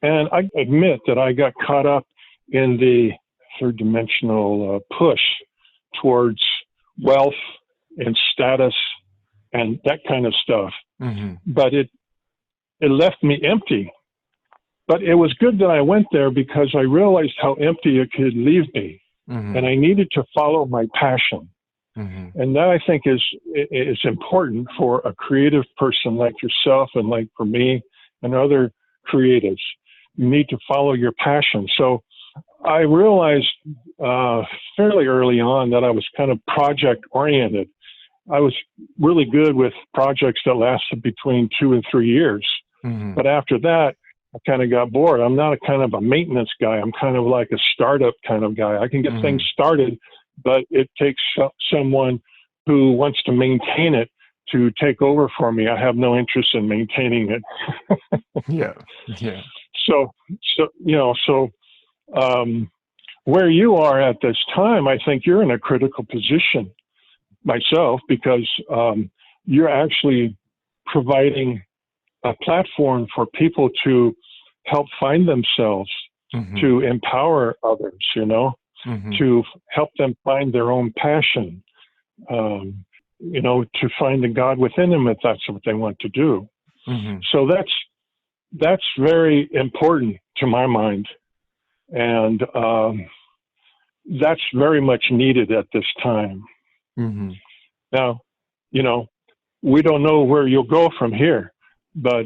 And I admit that I got caught up in the third dimensional push towards wealth and status and that kind of stuff. Mm-hmm. But it left me empty. But it was good that I went there because I realized how empty it could leave me. Mm-hmm. And I needed to follow my passion. Mm-hmm. And that I think is important for a creative person like yourself and like for me and other creatives. You need to follow your passion. So I realized fairly early on that I was kind of project oriented. I was really good with projects that lasted between 2 and 3 years. Mm-hmm. But after that, I kind of got bored. I'm not a kind of a maintenance guy. I'm kind of like a startup kind of guy. I can get Mm-hmm. things started, but it takes someone who wants to maintain it to take over for me. I have no interest in maintaining it. Yeah. Yeah. So where you are at this time, I think you're in a critical position myself because you're actually providing a platform for people to help find themselves, Mm-hmm. to empower others, Mm-hmm. to help them find their own passion, to find the God within them if that's what they want to do. Mm-hmm. So that's very important to my mind. And that's very much needed at this time. Mm-hmm. Now, we don't know where you'll go from here, but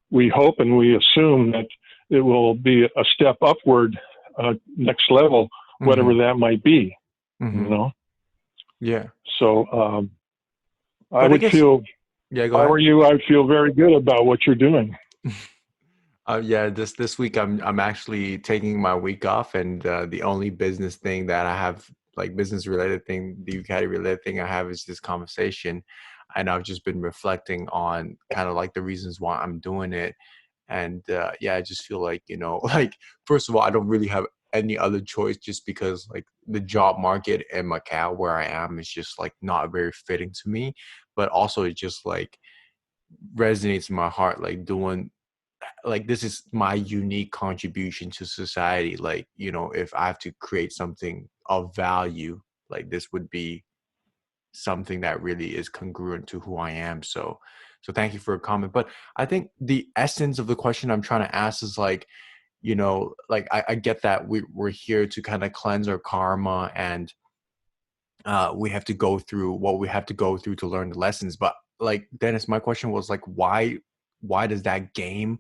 we hope and we assume that it will be a step upward, next level, whatever Mm-hmm. that might be, Mm-hmm. Yeah. So I But I would guess, feel, yeah, if go I ahead. were you, I'd feel very good about what you're doing. Yeah, this week I'm actually taking my week off, and the only business thing that I have, like business related thing, the Divicati related thing I have is this conversation, and I've just been reflecting on kind of like the reasons why I'm doing it, and yeah, I just feel like like first of all, I don't really have any other choice just because like the job market in Macau where I am is just like not very fitting to me, but also it just like resonates in my heart, like doing like this is my unique contribution to society. Like if I have to create something of value, like this would be something that really is congruent to who I am. So thank you for a comment. But I think the essence of the question I'm trying to ask is like, like I get that we're here to kind of cleanse our karma, and we have to go through what we have to go through to learn the lessons. But like Dennis, my question was like, why does that game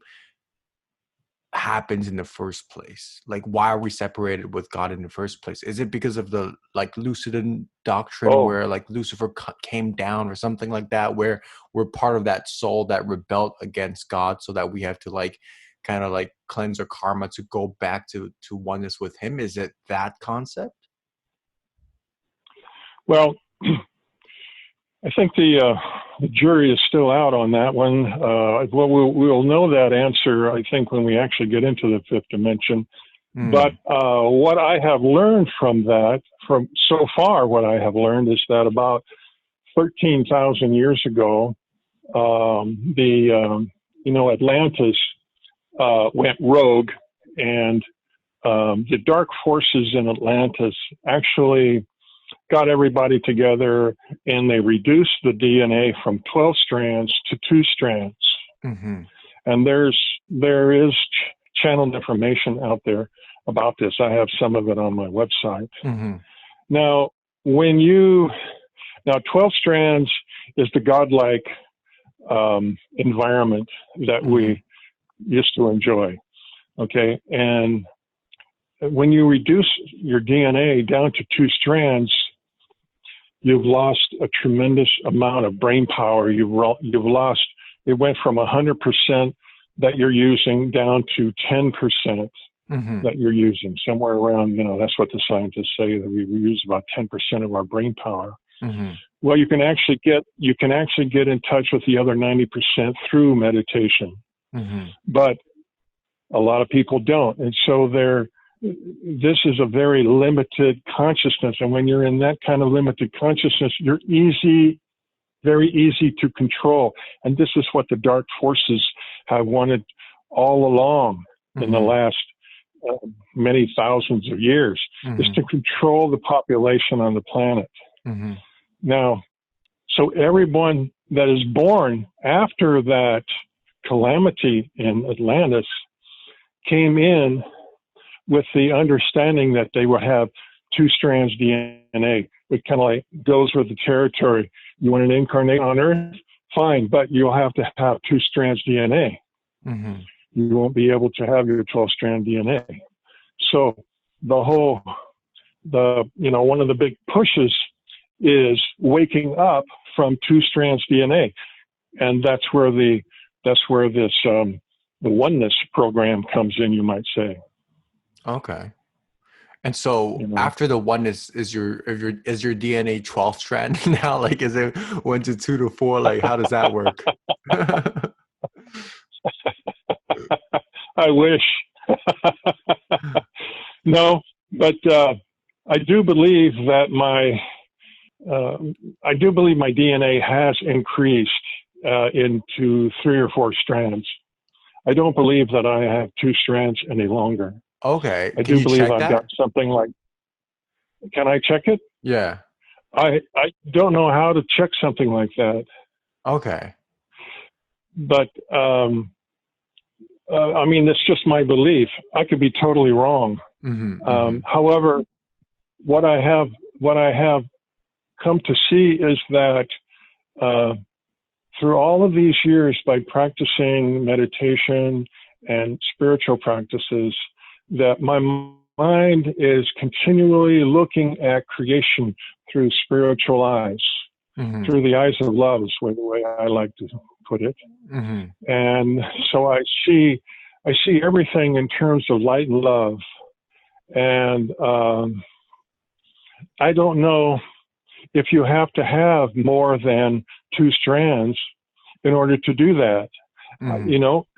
happens in the first place? Like, why are we separated with God in the first place? Is it because of the like Lucidan doctrine Oh, where like Lucifer came down or something like that, where we're part of that soul that rebelled against God, so that we have to like kind of like cleanse our karma to go back to oneness with him? Is it that concept? well, I think the jury is still out on that one. Well, we'll know that answer, I think, when we actually get into the fifth dimension. But what I have learned from that, from so far, what I have learned is that about 13,000 years ago, Atlantis went rogue, and the dark forces in Atlantis actually got everybody together, and they reduced the DNA from 12 strands to 2 strands. Mm-hmm. And there is channeled information out there about this. I have some of it on my website. Mm-hmm. Now, 12 strands is the godlike environment that we used to enjoy. Okay. And when you reduce your DNA down to 2 strands, you've lost a tremendous amount of brain power. You've lost, it went from 100% that you're using down to 10% that you're using, somewhere around, that's what the scientists say, that we use about 10% of our brain power. Well, you can actually get in touch with the other 90% through meditation. But a lot of people don't. And so this is a very limited consciousness. And when you're in that kind of limited consciousness, you're very easy to control. And this is what the dark forces have wanted all along in the last many thousands of years, is to control the population on the planet. Now, so everyone that is born after that calamity in Atlantis came in with the understanding that they would have 2 strands DNA. It kind of like goes with the territory. You want to incarnate on Earth? Fine, but you'll have to have 2 strands DNA. You won't be able to have your 12-strand DNA. So one of the big pushes is waking up from 2 strands DNA. And that's where this the Oneness program comes in, you might say. Okay. And so after the Oneness, is your DNA 12 strand now? Like, is it 1 to 2 to 4? Like, how does that work? I wish. No, but I do believe that my DNA has increased into 3 or 4 strands. I don't believe that I have 2 strands any longer. Okay. I do believe I've got something like. Can I check it? Yeah. I don't know how to check something like that. Okay. But I mean, that's just my belief. I could be totally wrong. However, what I have come to see is that through all of these years, by practicing meditation and spiritual practices, that my mind is continually looking at creation through spiritual eyes, through the eyes of love is the way I like to put it. And so I see everything in terms of light and love. And I don't know if you have to have more than 2 strands in order to do that.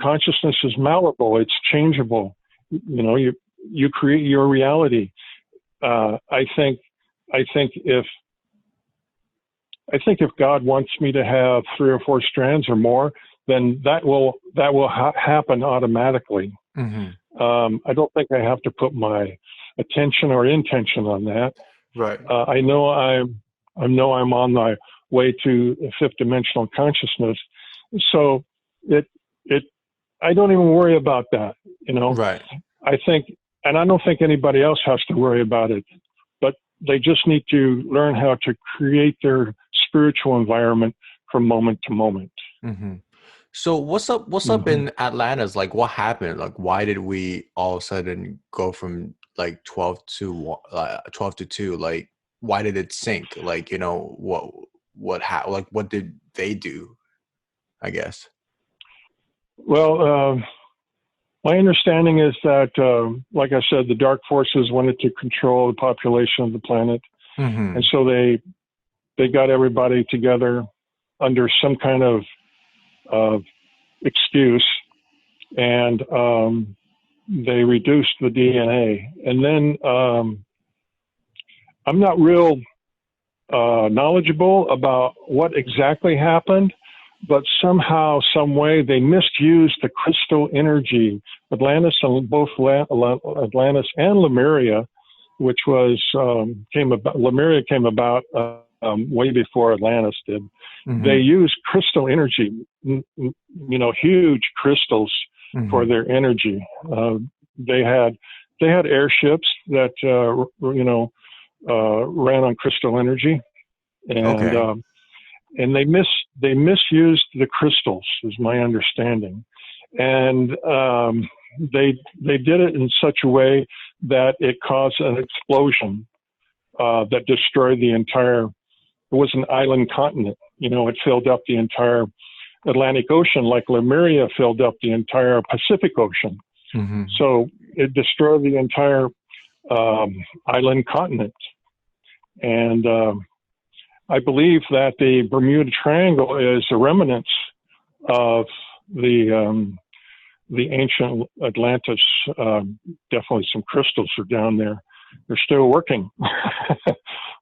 Consciousness is malleable. It's changeable. You create your reality. I think if God wants me to have 3 or 4 strands or more, then that will happen automatically. I don't think I have to put my attention or intention on that. Right. I know I'm on my way to 5th dimensional consciousness, so I don't even worry about that. Right. I think, and I don't think anybody else has to worry about it, but they just need to learn how to create their spiritual environment from moment to moment. So what's up Hmm. in Atlanta's like what happened? Like why did we all of a sudden go from like 12 to 12 to 2? Like why did it sink? Like, like what did they do, I guess? Well, my understanding is that, like I said, the dark forces wanted to control the population of the planet, and Mhm. so they got everybody together under some kind of excuse, and they reduced the DNA. And then I'm not real knowledgeable about what exactly happened, but somehow, some way, they misused the crystal energy. Atlantis and both Atlantis and Lemuria, which was Lemuria came about way before Atlantis did. They Mhm. used crystal energy, huge crystals for Mhm. their energy. They had airships that ran on crystal energy, and Okay. they misused the crystals, is my understanding, and they did it in such a way that it caused an explosion that destroyed the entire. It was an island continent. It filled up the entire Atlantic Ocean, like Lemuria filled up the entire Pacific Ocean. Mhm. So it destroyed the entire island continent, and I believe that the Bermuda Triangle is a remnant of the ancient Atlantis. Definitely, some crystals are down there. They're still working,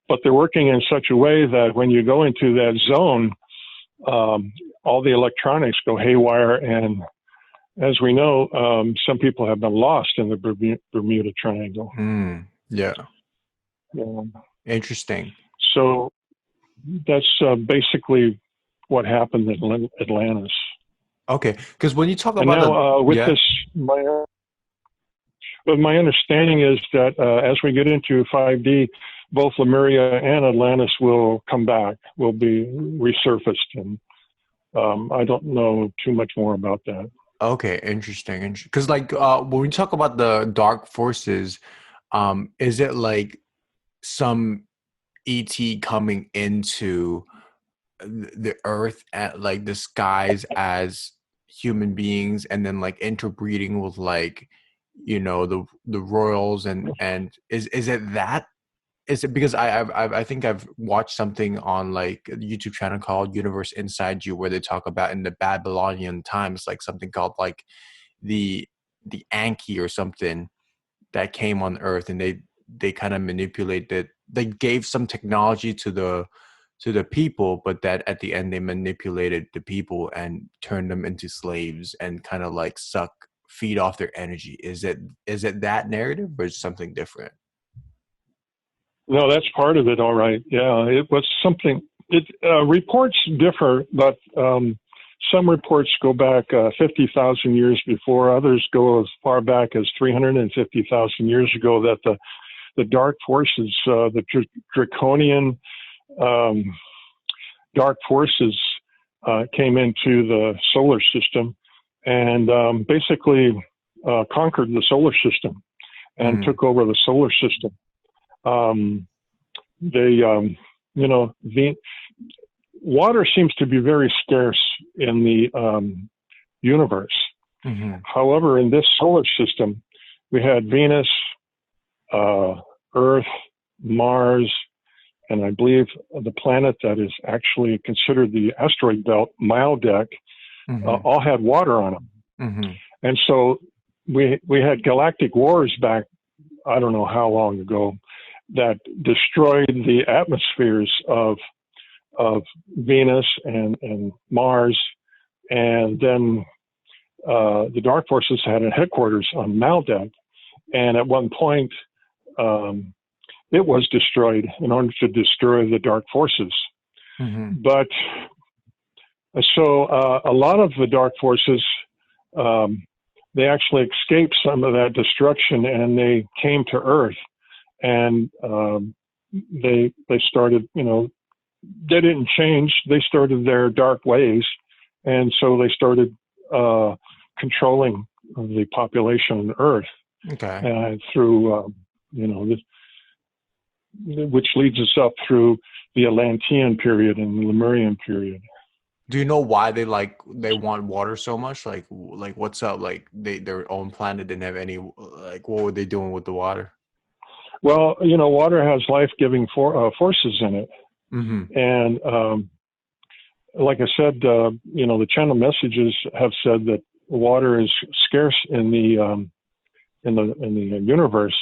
but they're working in such a way that when you go into that zone, all the electronics go haywire. And as we know, some people have been lost in the Bermuda Triangle. Mm. Yeah. Um, Interesting. so that's basically what happened in Atlantis. Okay. Because when you talk And about the now with yeah. this, my understanding is that as we get into 5D, both Lemuria and Atlantis will come back, will be resurfaced, and I don't know too much more about that. Okay, interesting. Because like when we talk about the dark forces, is it like some ET coming into the earth at like the skies as human beings and then like interbreeding with like the royals and is it that is it because I think I've watched something on like a YouTube channel called Universe Inside You where they talk about in the Babylonian times like something called like the the Anki or something that came on Earth and they kind of manipulated they gave some technology to the people, but that at the end they manipulated the people and turned them into slaves and kind of like feed off their energy. Is it that narrative or is it something different? No, that's part of it. All right. Yeah, it was something. Reports differ, but some reports go back 50,000 years before. Others go as far back as 350,000 years ago. That the dark forces, the draconian um, dark forces, came into the solar system and basically conquered the solar system and Mm, took over the solar system. Um, they, the water seems to be very scarce in the universe. hmm However, in this solar system, we had Venus, uh, Earth, Mars, and I believe the planet that is actually considered the asteroid belt, Maldek, hmm all had water on them. hmm And so we had galactic wars back, I don't know how long ago, that destroyed the atmospheres of Venus and Mars, and then the dark forces had a headquarters on Maldek, and at one point um, it was destroyed in order to destroy the dark forces. hmm But so a lot of the dark forces, um, they actually escaped some of that destruction, and they came to Earth, and they started, they didn't change. They started their dark ways, And so they started controlling the population on Earth Okay. through, this, which leads us up through the Atlantean period and the Lemurian period. Do you know why they want water so much? Like what's up? Like their own planet didn't have any, like what were they doing with the water? Well, water has life-giving forces in it. Mm-hmm. And like I said, the channel messages have said that water is scarce in the universe.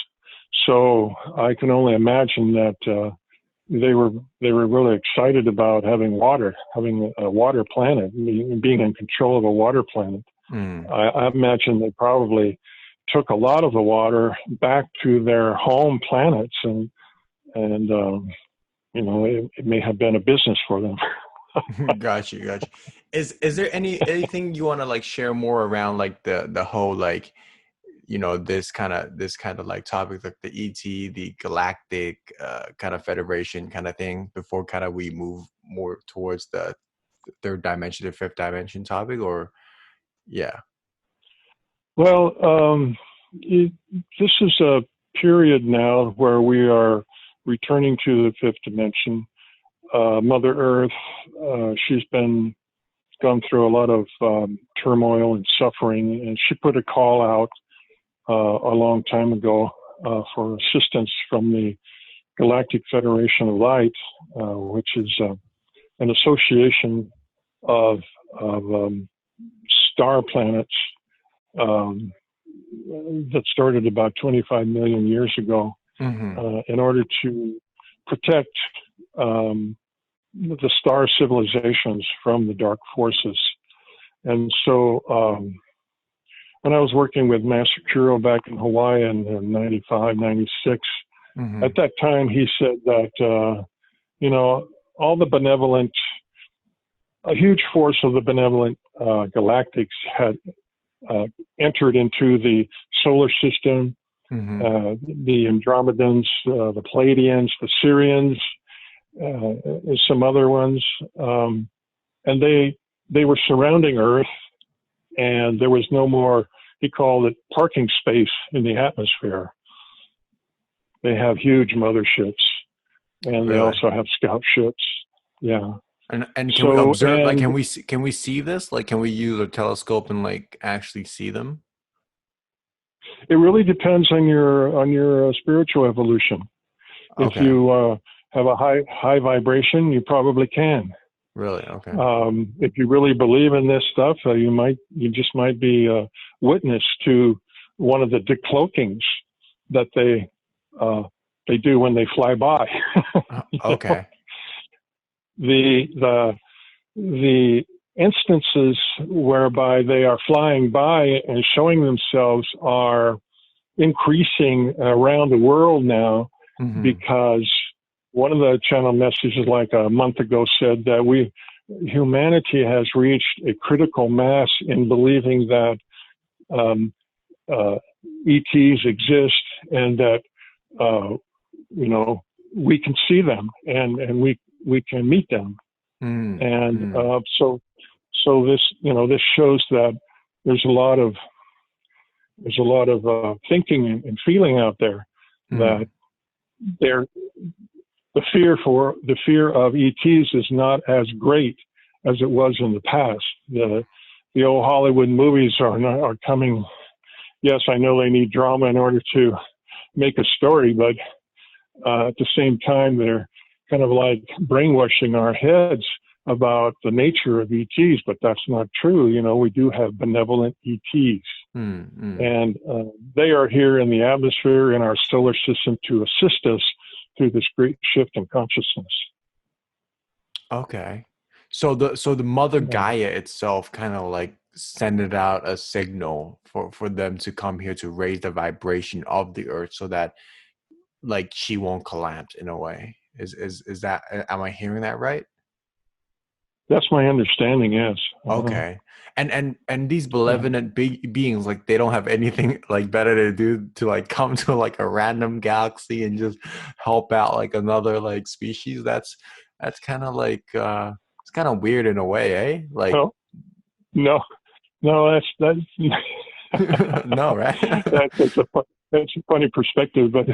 So I can only imagine that they were really excited about having a water planet, being in control of a water planet. Mm. I imagine they probably took a lot of the water back to their home planets, and it may have been a business for them. Got you, got you. Is there anything you want to like share more around like the whole like this kind of like topic, like the ET, the galactic kind of federation kind of thing, before kind of we move more towards the third dimension, the fifth dimension topic, or yeah. Well, this is a period now where we are returning to the fifth dimension. Mother Earth, she's gone through a lot of turmoil and suffering, and she put a call out a long time ago for assistance from the Galactic Federation of Light, which is an association of star planets that started about 25 million years ago Mm-hmm. in order to protect the star civilizations from the dark forces. And so when I was working with Master Kuro back in Hawaii in 95, 96, Mm-hmm. at that time he said that, all the benevolent, a huge force of the benevolent galactics had entered into the solar system, Mm-hmm. the Andromedans, the Pleiadians, the Syrians, some other ones, and they were surrounding Earth, and there was no more. He called it parking space in the atmosphere. They have huge motherships, and they Really? also have scout ships. Yeah. And can we So, observe, like, and can we see this? Like, can we use a telescope and like actually see them? it really depends on your spiritual evolution. If Okay. you have a high vibration, you probably can. Really? Okay. If you really believe in this stuff, you just might be a witness to one of the decloakings that they do when they fly by. Okay. The instances whereby they are flying by and showing themselves are increasing around the world now, Mm-hmm. because one of the channel messages like a month ago said that humanity has reached a critical mass in believing that ETs exist, and that we can see them, and we can meet them. And Mm-hmm. so this shows that there's a lot of thinking and feeling out there that the fear of ETs is not as great as it was in the past. The old Hollywood movies are coming. Yes, I know they need drama in order to make a story, but at the same time, they're kind of like brainwashing our heads about the nature of ETs, but that's not true. We do have benevolent ETs, and they are here in the atmosphere in our solar system to assist us through this great shift in consciousness. Okay. So the mother Yeah. Gaia itself kind of like sending out a signal for them to come here to raise the vibration of the earth so that like she won't collapse in a way. Is that, am I hearing that right? That's my understanding, yes. Okay. And these Yeah. benevolent beings, like they don't have anything like better to do to like come to like a random galaxy and just help out like another like species. That's kind of like it's kind of weird in a way, eh? Like Well, No, no, that's No, right? that's a funny perspective, but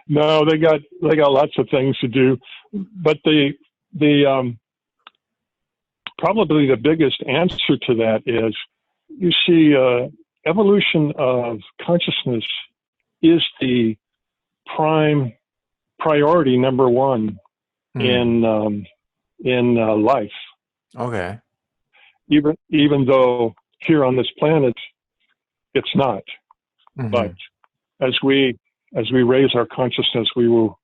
no, they got lots of things to do. But the probably the biggest answer to that is, you see, evolution of consciousness is the prime priority number one in life. Okay. Even though here on this planet it's not, but as we raise our consciousness, we will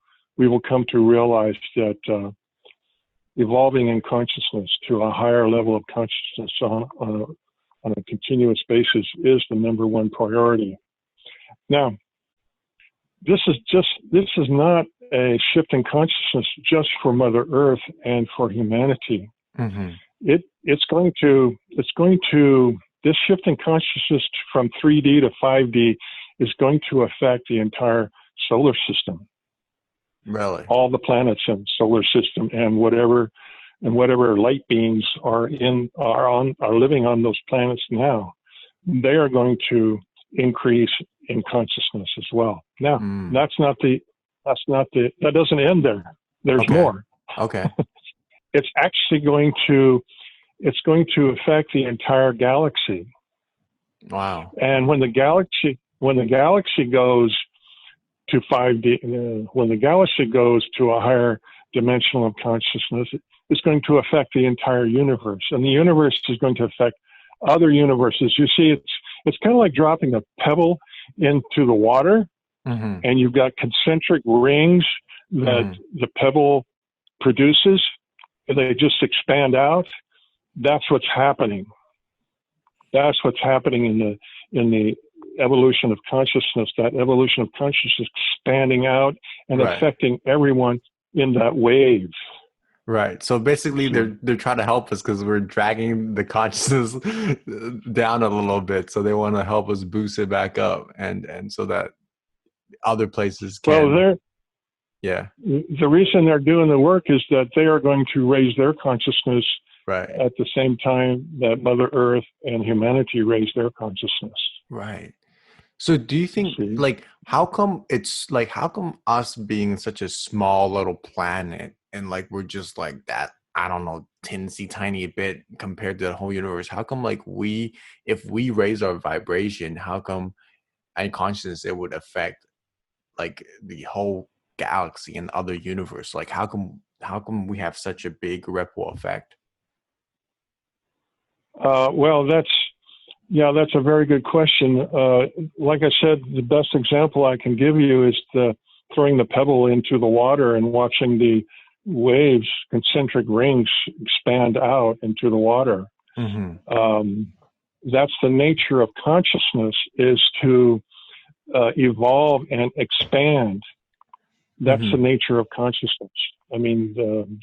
come to realize that evolving in consciousness to a higher level of consciousness on a continuous basis is the number one priority. Now, this is not a shift in consciousness just for Mother Earth and for humanity. It's going to this shift in consciousness from 3D to 5D is going to affect the entire solar system. Really? All the planets in the solar system, and whatever light beings are living on those planets now, they are going to increase in consciousness as well. Now, that doesn't end there. There's more. Okay. It's actually going to affect the entire galaxy. Wow. And when the galaxy goes to 5D, when the galaxy goes to a higher dimension of consciousness, it's going to affect the entire universe, and the universe is going to affect other universes. You see, it's kind of like dropping a pebble into the water, and you've got concentric rings that the pebble produces, and they just expand out. That's what's happening. That's what's happening in the evolution of consciousness. That evolution of consciousness expanding out and affecting everyone in that wave. Right. So basically, they're trying to help us because we're dragging the consciousness down a little bit. So they want to help us boost it back up, and so that other places can. Well, yeah. The reason they're doing the work is that they are going to raise their consciousness at the same time that Mother Earth and humanity raise their consciousness. Right. So do you think, how come us being such a small little planet and we're just like that, I don't know, teensy tiny bit compared to the whole universe? How come if we raise our vibration, how come and consciousness, it would affect the whole galaxy and other universe? How come we have such a big ripple effect? Well, that's a very good question. Like I said, the best example I can give you is throwing the pebble into the water and watching the waves, concentric rings, expand out into the water. That's the nature of consciousness, is to evolve and expand. That's the nature of consciousness. I mean,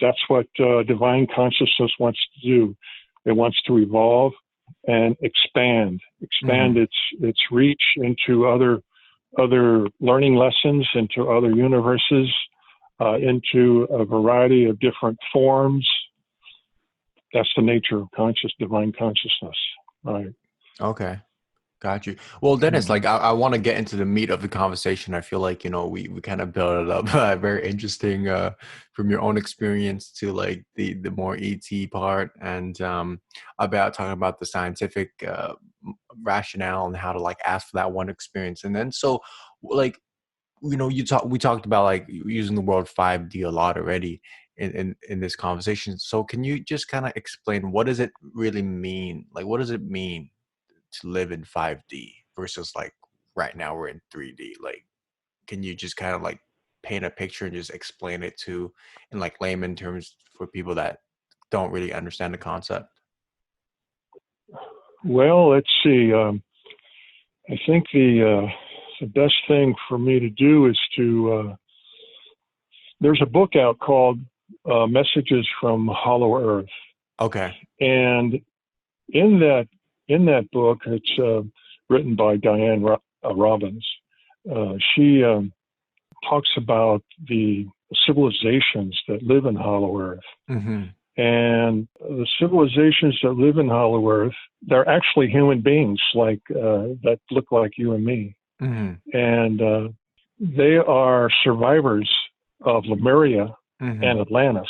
that's what divine consciousness wants to do. It wants to evolve and expand its reach into other learning lessons, into other universes, into a variety of different forms. That's the nature of divine consciousness. Right. Okay. Got you. Well, Dennis, I want to get into the meat of the conversation. I feel like, we kind of built it up very interesting from your own experience to the more ET part, and about talking about the scientific rationale and how to ask for that one experience. And then so we talked about using the word 5D a lot already in this conversation. So can you just kind of explain, what does it really mean? What does it mean to live in 5D versus right now we're in 3D? Can you just kind of paint a picture and just explain it in layman terms for people that don't really understand the concept? Well, let's see. I think the best thing for me to do is there's a book out called Messages from Hollow Earth. Okay. And in that book, it's written by Diane Robbins. She talks about the civilizations that live in Hollow Earth. And the civilizations that live in Hollow Earth, they're actually human beings like that look like you and me. And they are survivors of Lemuria and Atlantis.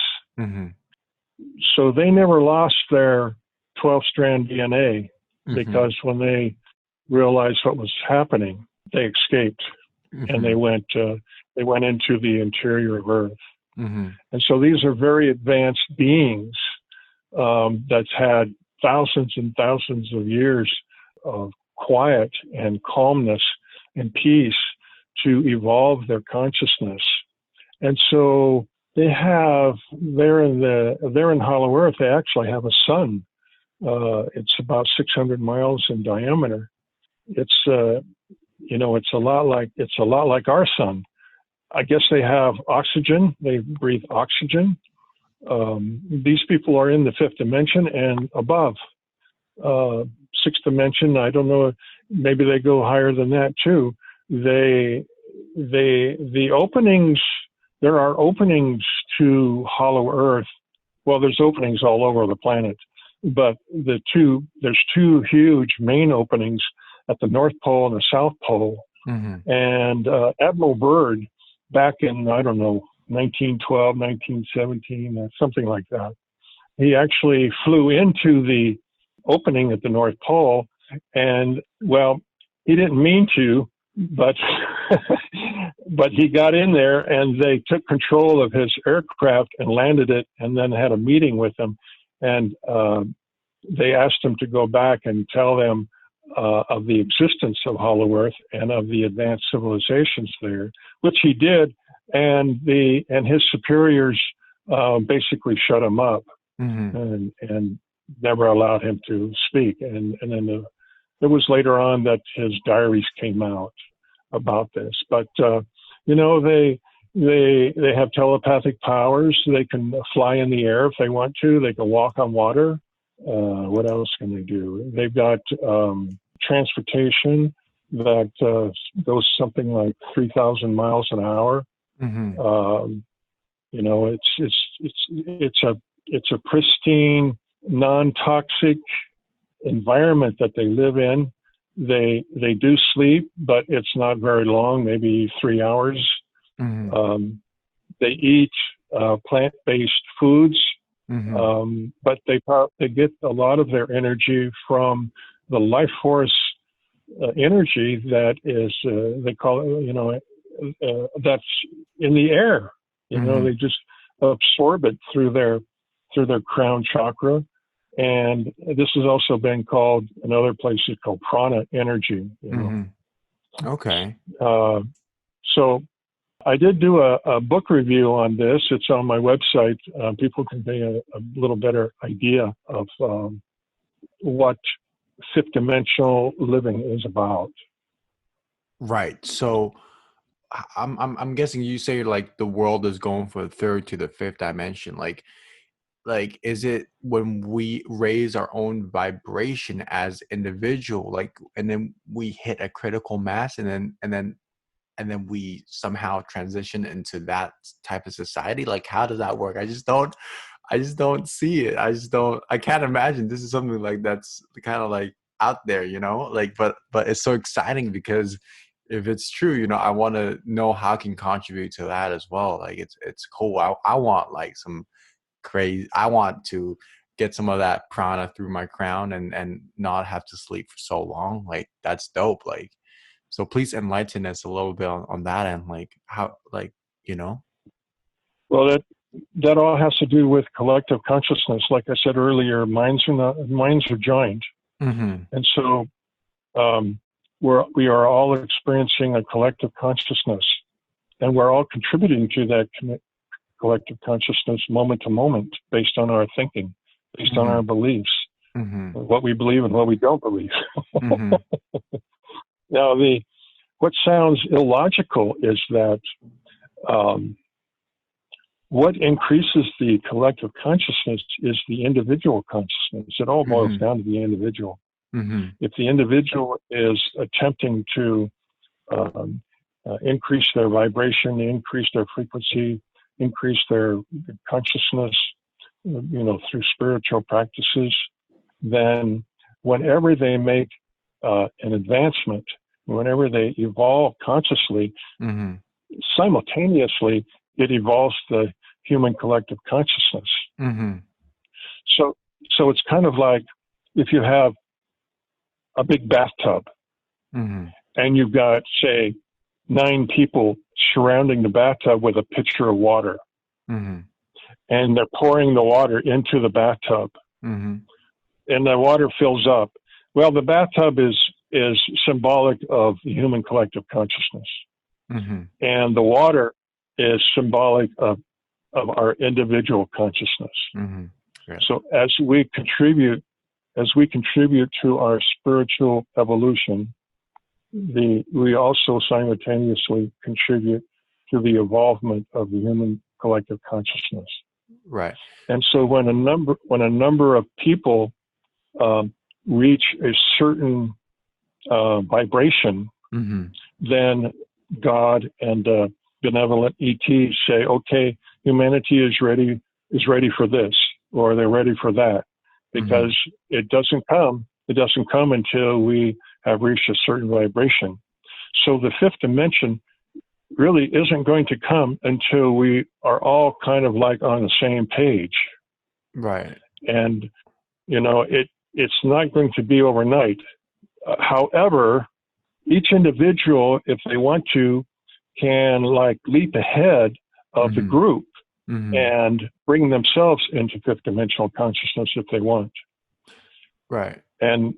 So they never lost their 12-strand DNA because when they realized what was happening, they escaped and they went into the interior of Earth. And so these are very advanced beings that's had thousands and thousands of years of quiet and calmness and peace to evolve their consciousness. And so they're in Hollow Earth. They actually have a sun. It's about 600 miles in diameter. It's it's a lot like our sun. I guess they have oxygen. They breathe oxygen. These people are in the fifth dimension and above. Sixth dimension, I don't know. Maybe they go higher than that too. The openings. There are openings to Hollow Earth. Well, there's openings all over the planet, but there's two huge main openings at the North Pole and the South Pole. And Admiral Byrd, back in, I don't know, 1912, 1917, something like that, he actually flew into the opening at the North Pole, and, well, he didn't mean to, but but he got in there and they took control of his aircraft and landed it, and then had a meeting with him, and they asked him to go back and tell them of the existence of Hollow Earth and of the advanced civilizations there, which he did, and his superiors basically shut him up and never allowed him to speak, and then it was later on that his diaries came out about this. But they have telepathic powers. They can fly in the air if they want to. They can walk on water. What else can they do? They've got transportation that goes something like 3,000 miles an hour. It's a pristine, non-toxic environment that they live in. They do sleep, but it's not very long, maybe 3 hours. They eat plant-based foods, but they get a lot of their energy from the life force energy that is they call it, that's in the air. They just absorb it through their crown chakra. And this has also been called, in other places, called prana energy. Okay. So I did do a book review on this. It's on my website. People can get a little better idea of what fifth dimensional living is about. Right. So I'm guessing you say like the world is going from the third to the fifth dimension. Like, is it when we raise our own vibration as individual, and then we hit a critical mass, and then we somehow transition into that type of society? Like, how does that work? I just don't see it. I can't imagine this is something like that's kind of like out there, but it's so exciting because if it's true, I want to know how I can contribute to that as well. Like, it's cool. I want like some crazy. I want to get some of that prana through my crown and not have to sleep for so long. Like, that's dope. Like, so please enlighten us a little bit on that end. Like, how, Well, that all has to do with collective consciousness. Like I said earlier, minds are joined, and so we are all experiencing a collective consciousness, and we're all contributing to that collective consciousness moment to moment, based on our thinking, based on our beliefs, what we believe and what we don't believe. Now, what sounds illogical is that what increases the collective consciousness is the individual consciousness. It all boils down to the individual. If the individual is attempting to increase their vibration, increase their frequency, increase their consciousness, through spiritual practices, then whenever they make an advancement, whenever they evolve consciously, Mm-hmm. simultaneously, it evolves the human collective consciousness. Mm-hmm. So it's kind of like if you have a big bathtub Mm-hmm. and you've got, say, 9 people surrounding the bathtub with a pitcher of water, Mm-hmm. and they're pouring the water into the bathtub, Mm-hmm. and the water fills up. Well, the bathtub is symbolic of the human collective consciousness, Mm-hmm. and the water is symbolic of our individual consciousness. Mm-hmm. Yeah. So as we contribute to our spiritual evolution, we also simultaneously contribute to the evolvement of the human collective consciousness. Right. And so when a number of people reach a certain vibration, Mm-hmm. then God and benevolent ETs say, "Okay, humanity is ready for this," or they're ready for that, because it doesn't come until we have reached a certain vibration. So the fifth dimension really isn't going to come until we are all kind of like on the same page. Right. And, it's not going to be overnight. However, each individual, if they want to, can like leap ahead of the group and bring themselves into fifth dimensional consciousness if they want. Right. And,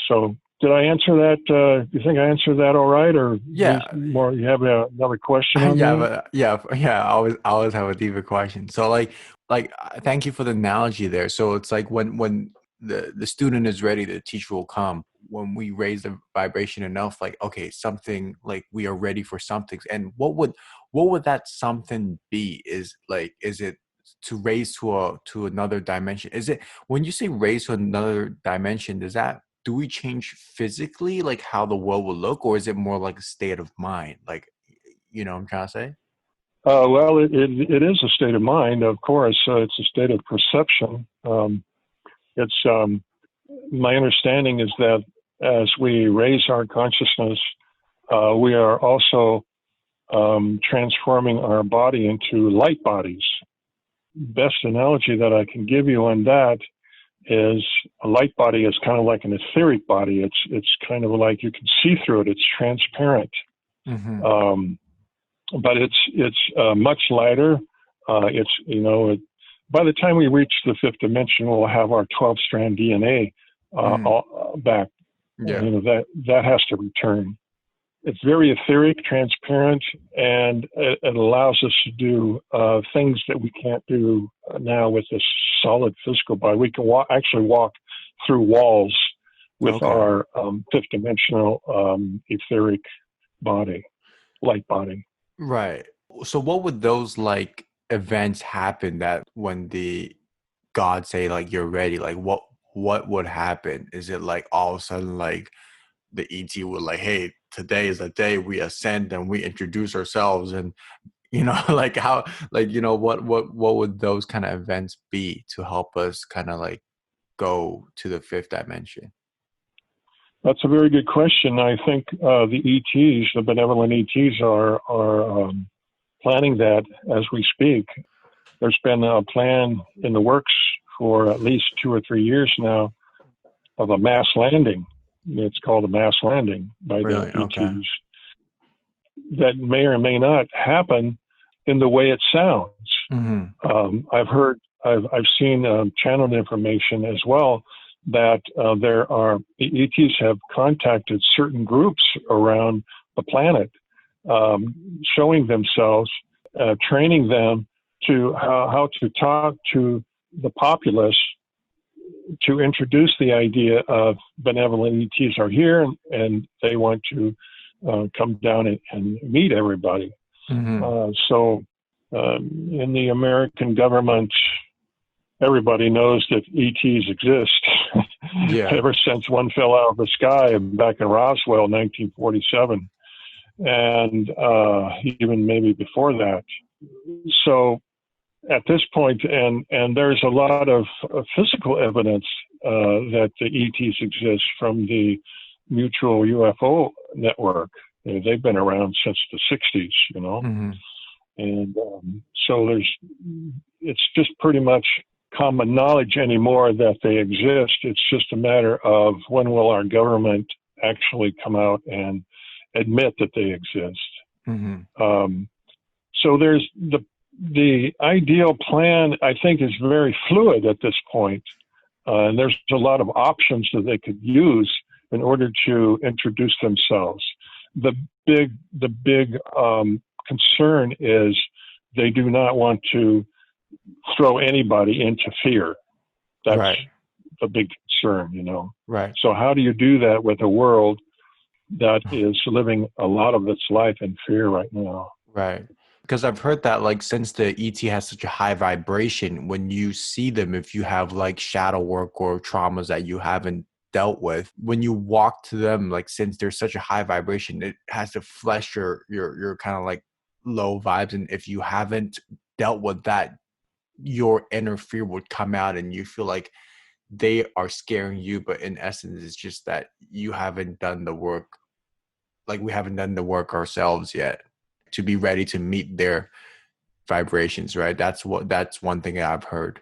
so did I answer that? Do you think I answered that all right? Or Yeah. more, you have another question on Yeah, that? but I always have a deeper question. So thank you for the analogy there. So it's like when the student is ready, the teacher will come. When we raise the vibration enough, like, okay, something, like we are ready for something. And what would that something be? Is it to raise to another dimension? Is it, when you say raise to another dimension, do we change physically, like how the world will look, or is it more like a state of mind? Like, you know what I'm trying to say? Well, it is a state of mind, of course. It's a state of perception. It's my understanding is that as we raise our consciousness, we are also transforming our body into light bodies. Best analogy that I can give you on that is a light body is kind of like an etheric body. It's kind of like you can see through it. It's transparent. Mm-hmm. But it's much lighter. By the time we reach the fifth dimension, we'll have our 12-strand DNA back. Yeah. That has to return. It's very etheric, transparent, and it allows us to do things that we can't do now with this solid physical body. We can actually walk through walls with our fifth dimensional etheric body, light body. Right. So what would those like events happen that when the gods say like you're ready, like what would happen? Is it like all of a sudden like the ET would like, hey, today is the day we ascend and we introduce ourselves, and like how, like, what would those kind of events be to help us kind of like go to the fifth dimension? That's a very good question. I think the ETs, the benevolent ETs, are planning that as we speak. There's been a plan in the works for at least 2 or 3 years now of a mass landing. It's called a mass landing by Really? the ETs. Okay. That may or may not happen in the way it sounds. Mm-hmm. I've seen channeled information as well that the ETs have contacted certain groups around the planet, showing themselves, training them to how to talk to the populace, to introduce the idea of benevolent ETs are here and they want to come down and meet everybody. Mm-hmm. So in the American government, everybody knows that ETs exist. Yeah. Ever since one fell out of the sky back in Roswell, 1947, and even maybe before that. So at this point, and there's a lot of physical evidence that the ETs exist from the mutual UFO network. They've been around since the 60s, you know. Mm-hmm. And so it's just pretty much common knowledge anymore that they exist. It's just a matter of when will our government actually come out and admit that they exist. Mm-hmm. So there's the ideal plan, I think, is very fluid at this point. And there's a lot of options that they could use in order to introduce themselves. The big concern is they do not want to throw anybody into fear. That's right. the big concern, you know. Right. So how do you do that with a world that is living a lot of its life in fear right now? Right. Because I've heard that, like, since the ET has such a high vibration, when you see them, if you have like shadow work or traumas that you haven't dealt with, when you walk to them, like, since there's such a high vibration, it has to flesh your kind of like low vibes. And if you haven't dealt with that, your inner fear would come out and you feel like they are scaring you. But in essence, it's just that you haven't done the work. Like, we haven't done the work ourselves yet to be ready to meet their vibrations, right? That's one thing that I've heard.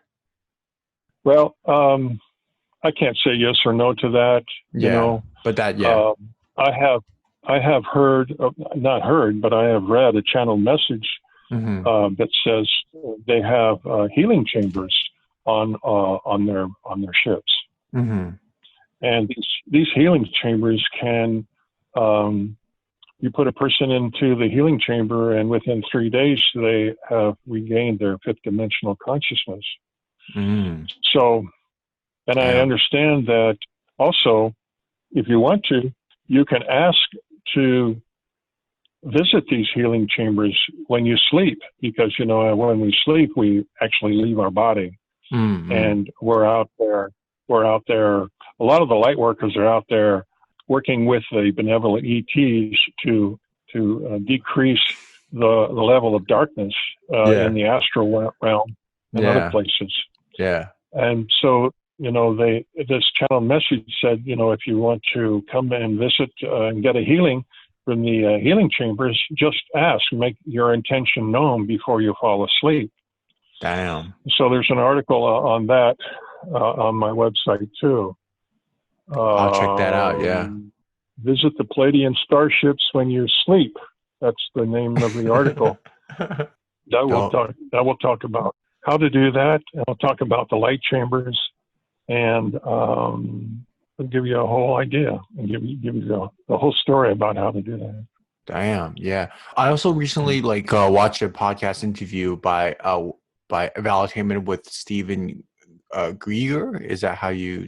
Well, I can't say yes or no to that. You know, but that, yeah. I have heard, not heard, but I have read a channeled message that says they have healing chambers on their ships, and these healing chambers can. You put a person into the healing chamber, and within 3 days, they have regained their fifth dimensional consciousness. So, and I understand that also, if you want to, you can ask to visit these healing chambers when you sleep, because, you know, when we sleep, we actually leave our body, and we're out there. A lot of the light workers are out there working with the benevolent ETs to decrease the level of darkness in the astral realm and other places. Yeah. And so, you know, this channel message said, you know, if you want to come and visit and get a healing from the healing chambers, just ask, make your intention known before you fall asleep. Damn. So there's an article on that on my website too. I'll check that out. Yeah. Visit the Palladian starships when you sleep. That's the name of the article. That will talk about how to do that. And I'll talk about the light chambers, and I'll give you a whole idea and give you the whole story about how to do that. Damn. Yeah. I also recently watched a podcast interview by Enlightenment with Stephen Greer. Is that how you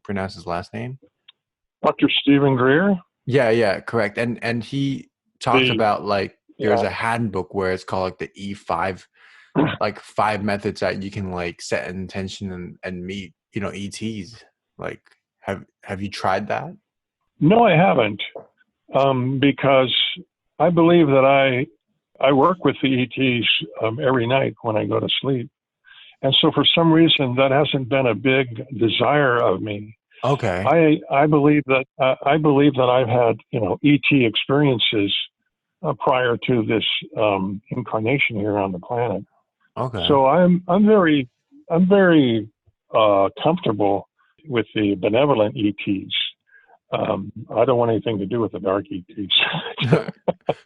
pronounce his last name? Dr. Stephen Greer? Yeah, correct. And he talked about there's a handbook where it's called like the E5, like 5 methods that you can like set an intention and meet, you know, ETs. Like, have you tried that? No, I haven't. Because I believe that I work with the ETs every night when I go to sleep. And so for some reason that hasn't been a big desire of me. Okay. I believe that I've had, you know, ET experiences prior to this incarnation here on the planet. Okay. So I'm very comfortable with the benevolent ETs. I don't want anything to do with the dark ETs.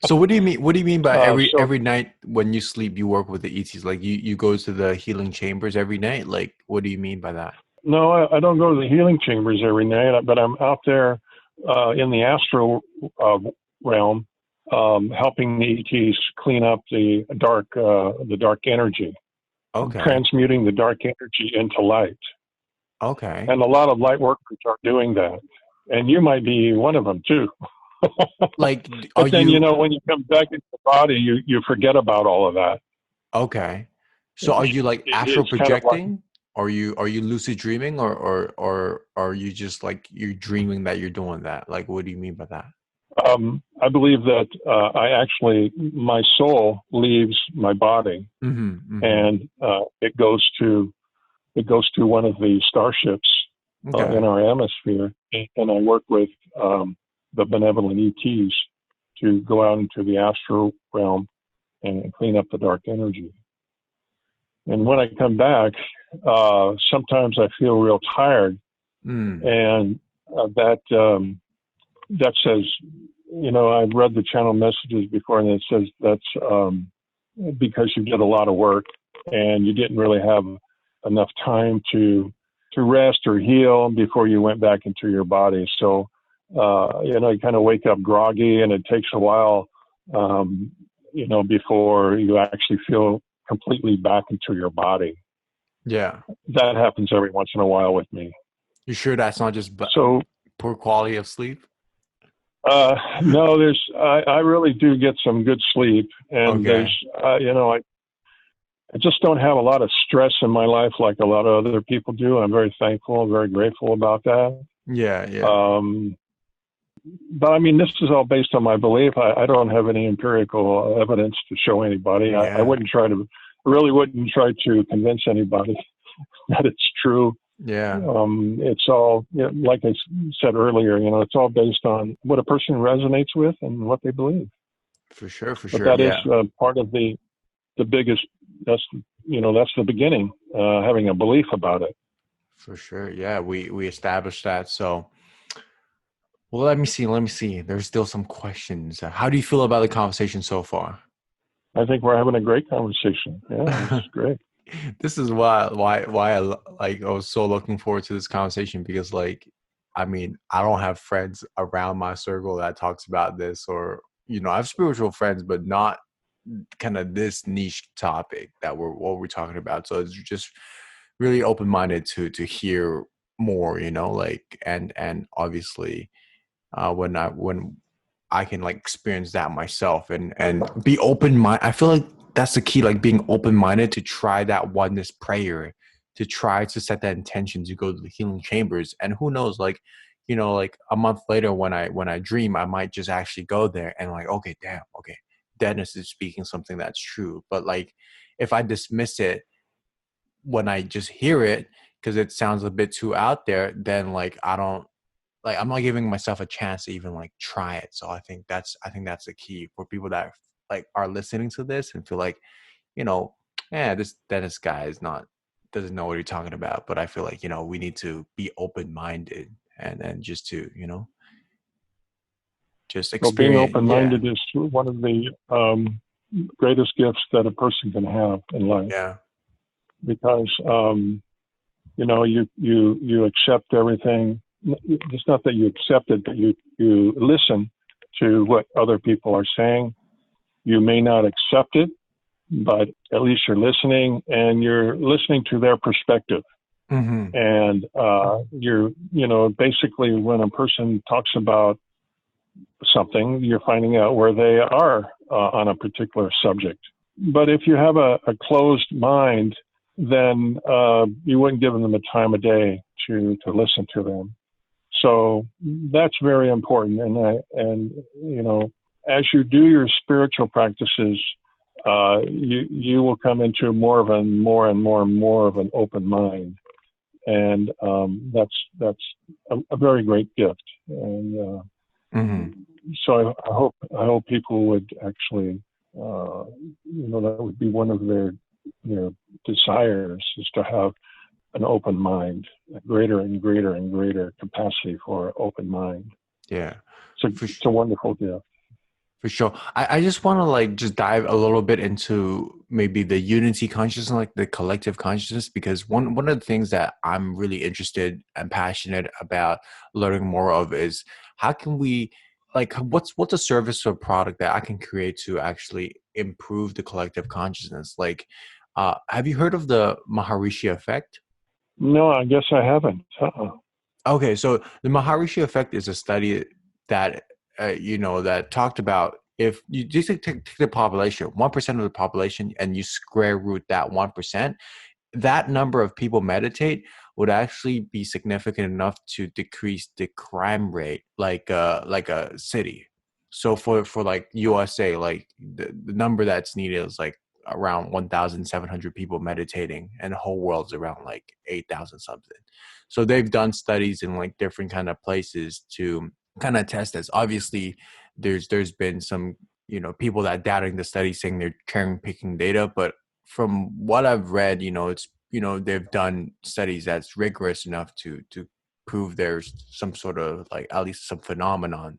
So what do you mean? What do you mean by every night when you sleep you work with the ETs? Like you go to the healing chambers every night? Like, what do you mean by that? No, I don't go to the healing chambers every night, but I'm out there in the astral realm, helping the ETs clean up the dark energy. Okay. Transmuting the dark energy into light. Okay. And a lot of light workers are doing that. And you might be one of them too. Like, but then, you know, when you come back into the body, you forget about all of that. Okay. So are you like astral projecting? Are you lucid dreaming, or are you just like you're dreaming that you're doing that? Like, what do you mean by that? I believe that my soul leaves my body, and it goes to one of the starships Okay. in our atmosphere, and I work with the benevolent ETs to go out into the astral realm and clean up the dark energy. And when I come back, sometimes I feel real tired, and that says, I've read the channel messages before, and it says that's because you did a lot of work and you didn't really have enough time to rest or heal before you went back into your body. So, you kind of wake up groggy, and it takes a while, before you actually feel completely back into your body. Yeah. That happens every once in a while with me. You sure that's not just So, poor quality of sleep? no, I really do get some good sleep, and Okay. I just don't have a lot of stress in my life like a lot of other people do. I'm very thankful, very grateful about that. Yeah. Yeah. But I mean, this is all based on my belief. I don't have any empirical evidence to show anybody. I Yeah. really wouldn't try to convince anybody that it's true. Yeah. It's all, like I said earlier, it's all based on what a person resonates with and what they believe. For sure. For But sure. that is Yeah. part of the biggest. That's the beginning. Having a belief about it. For sure. Yeah. We established that. So, well, let me see. Let me see. There's still some questions. How do you feel about the conversation so far? I think we're having a great conversation. Yeah, this is great. This is why I was so looking forward to this conversation, because I mean, I don't have friends around my circle that talks about this, or I have spiritual friends, but not kind of this niche topic that we're talking about. So it's just really open-minded to hear more, and obviously when I can experience that myself and be open-minded. I feel like that's the key, being open-minded to try that oneness prayer, to try to set that intention to go to the healing chambers. And who knows, a month later when I dream, I might just actually go there and okay, damn, okay, Dennis is speaking something that's true. But if I dismiss it when I just hear it because it sounds a bit too out there, then I don't, I'm not giving myself a chance to even try it. So I think that's the key for people that are listening to this and feel you know, yeah, this Dennis guy doesn't know what he's talking about. But I feel we need to be open-minded and just to, just So being experience. Yeah. open-minded is one of the greatest gifts that a person can have in life, Yeah. because you accept everything. It's not that you accept it, but you listen to what other people are saying. You may not accept it, but at least you're listening, and you're listening to their perspective. Mm-hmm. And basically, when a person talks about something, you're finding out where they are on a particular subject. But if you have a closed mind, then you wouldn't give them the time of day to listen to them. So that's very important. And as you do your spiritual practices, you will come into more and more of an open mind, and that's a very great gift. And so I hope people would actually, that would be one of their desires, is to have an open mind, a greater and greater and greater capacity for open mind. Yeah. It's a wonderful gift. For sure. I just want to just dive a little bit into maybe the unity consciousness, the collective consciousness, because one of the things that I'm really interested and passionate about learning more of is how can we, what's a service or product that I can create to actually improve the collective consciousness? Have you heard of the Maharishi Effect? No, I guess I haven't. Okay, so the Maharishi Effect is a study that that talked about, if you just take the population, 1% of the population, and you square root that 1%, that number of people meditate would actually be significant enough to decrease the crime rate, like a city. So for like USA, like the number that's needed is like around 1,700 people meditating, and the whole world's around like 8,000 something. So they've done studies in like different kind of places to kind of test this. Obviously, there's been some, you know, people that doubting the study, saying they're cherry picking data, but from what I've read, you know, it's, you know, they've done studies that's rigorous enough to prove there's some sort of like at least some phenomenon.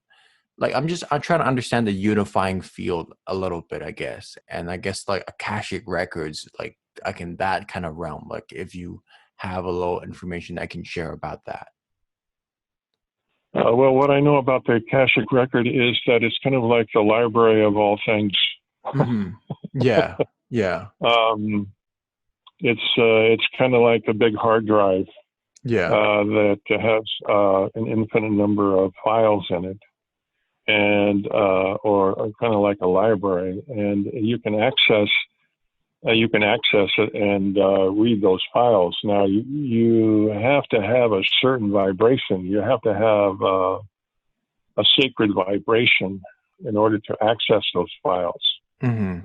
Like I'm trying to understand the unifying field a little bit, I guess. And I guess like Akashic Records, like I can, that kind of realm, like if you have a little information I can share about that. Well, what I know about the Akashic Record is that it's kind of like the library of all things. Mm-hmm. Yeah, yeah, It's kind of like a big hard drive yeah. that has an infinite number of files in it, and or kind of like a library, and you can access it and read those files. Now you have to have a certain vibration. You have to have a sacred vibration in order to access those files, because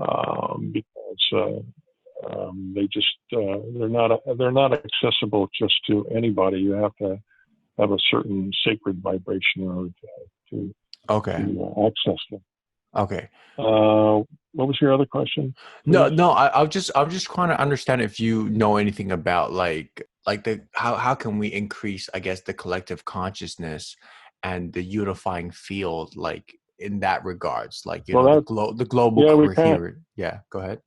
they're not accessible just to anybody. You have to have a certain sacred vibration in order to Okay. access them. Okay. What was your other question, No, please? no, I'm just trying to understand if you know anything about like the how can we increase, I guess, the collective consciousness and the unifying field, like in that regards, like, you Well, know, that the global yeah, coherent. Yeah, go ahead.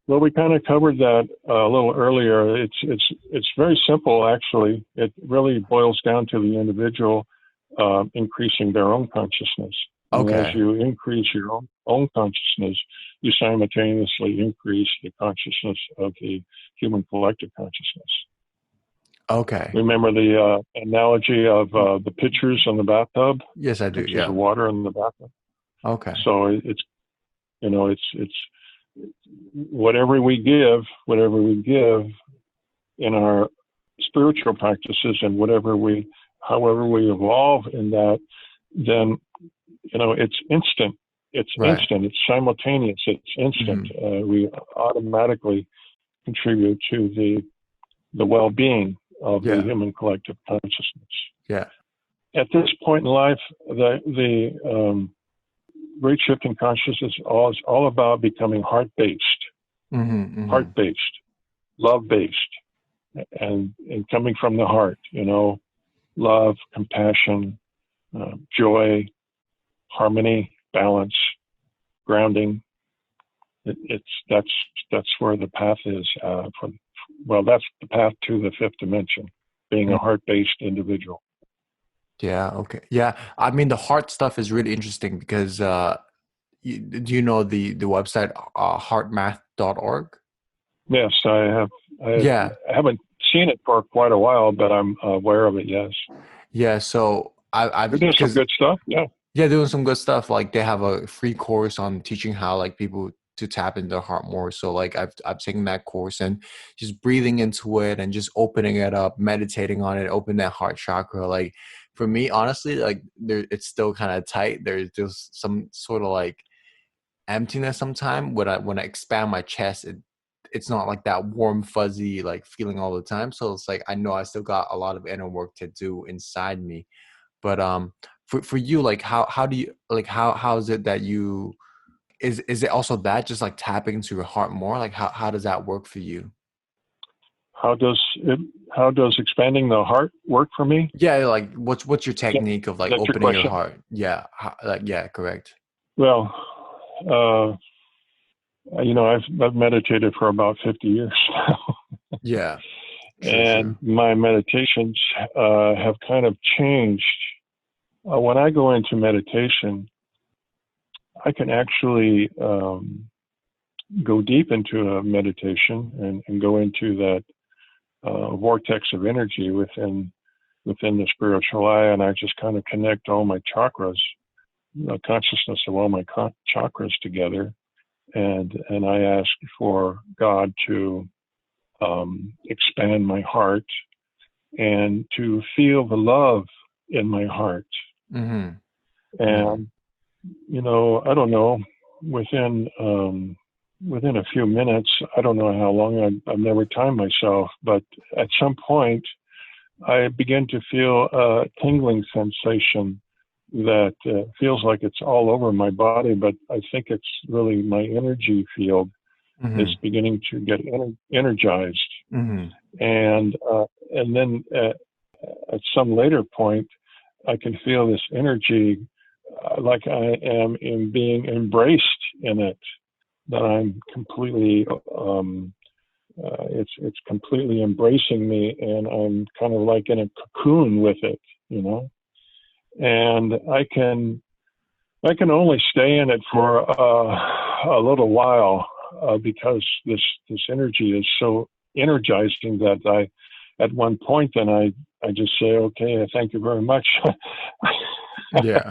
we kind of covered that a little earlier. It's very simple, actually. It really boils down to the individual increasing their own consciousness. And as Okay. you increase your own consciousness, you simultaneously increase the consciousness of the human collective consciousness. Okay. Remember the analogy of the pitchers in the bathtub, Yes, I do. pitchers of Yeah. water in the bathtub. Okay. So it's whatever we give in our spiritual practices, and however we evolve in that, then it's instant. It's Right. instant. It's simultaneous. It's instant. We automatically contribute to the well-being of the Yeah. human collective consciousness. Yeah. At this point in life, the great shift in consciousness is all about becoming heart-based, heart-based, love-based, and coming from the heart. Love, compassion, joy, harmony, balance, grounding. That's where the path is. That's the path to the fifth dimension, being a heart-based individual. Yeah. Okay. Yeah. I mean, the heart stuff is really interesting because do you know the website heartmath.org? Yes, I have. I Yeah. haven't seen it for quite a while, but I'm aware of it. Yes, Yeah. So they're I've doing some because good stuff. Yeah. yeah, doing some good stuff. Like they have a free course on teaching how like people to tap into their heart more. So like I've taken that course and just breathing into it and just opening it up, meditating on it, open that heart chakra. Like for me, honestly, like there it's still kind of tight. There's just some sort of like emptiness sometimes when I expand my chest. It's not like that warm fuzzy like feeling all the time. So it's like I know I still got a lot of inner work to do inside me. But for you, like how do you like how is it that you is it also that just like tapping into your heart more? Like how does that work for you? How does expanding the heart work for me? Yeah, like what's your Is technique of like that your opening your question? heart? Yeah, like yeah, correct. Well, uh, I've meditated for about 50 years now, Yeah, true, and true. my meditations have kind of changed. When I go into meditation, I can actually go deep into a meditation and go into that vortex of energy within the spiritual eye, and I just kind of connect all my chakras, the consciousness of all my chakras together, and I ask for God to expand my heart and to feel the love in my heart. Mm-hmm. Mm-hmm. And I don't know, within a few minutes, I don't know how long, I've never timed myself, but at some point, I begin to feel a tingling sensation that feels like it's all over my body, but I think it's really my energy field is Mm-hmm. beginning to get energized. Mm-hmm. And then at some later point, I can feel this energy like I am in being embraced in it, that I'm completely, it's completely embracing me, and I'm kind of like in a cocoon with it, you know. And I can only stay in it for a little while because this energy is so energizing that at one point, then I just say, okay, thank you very much. Yeah.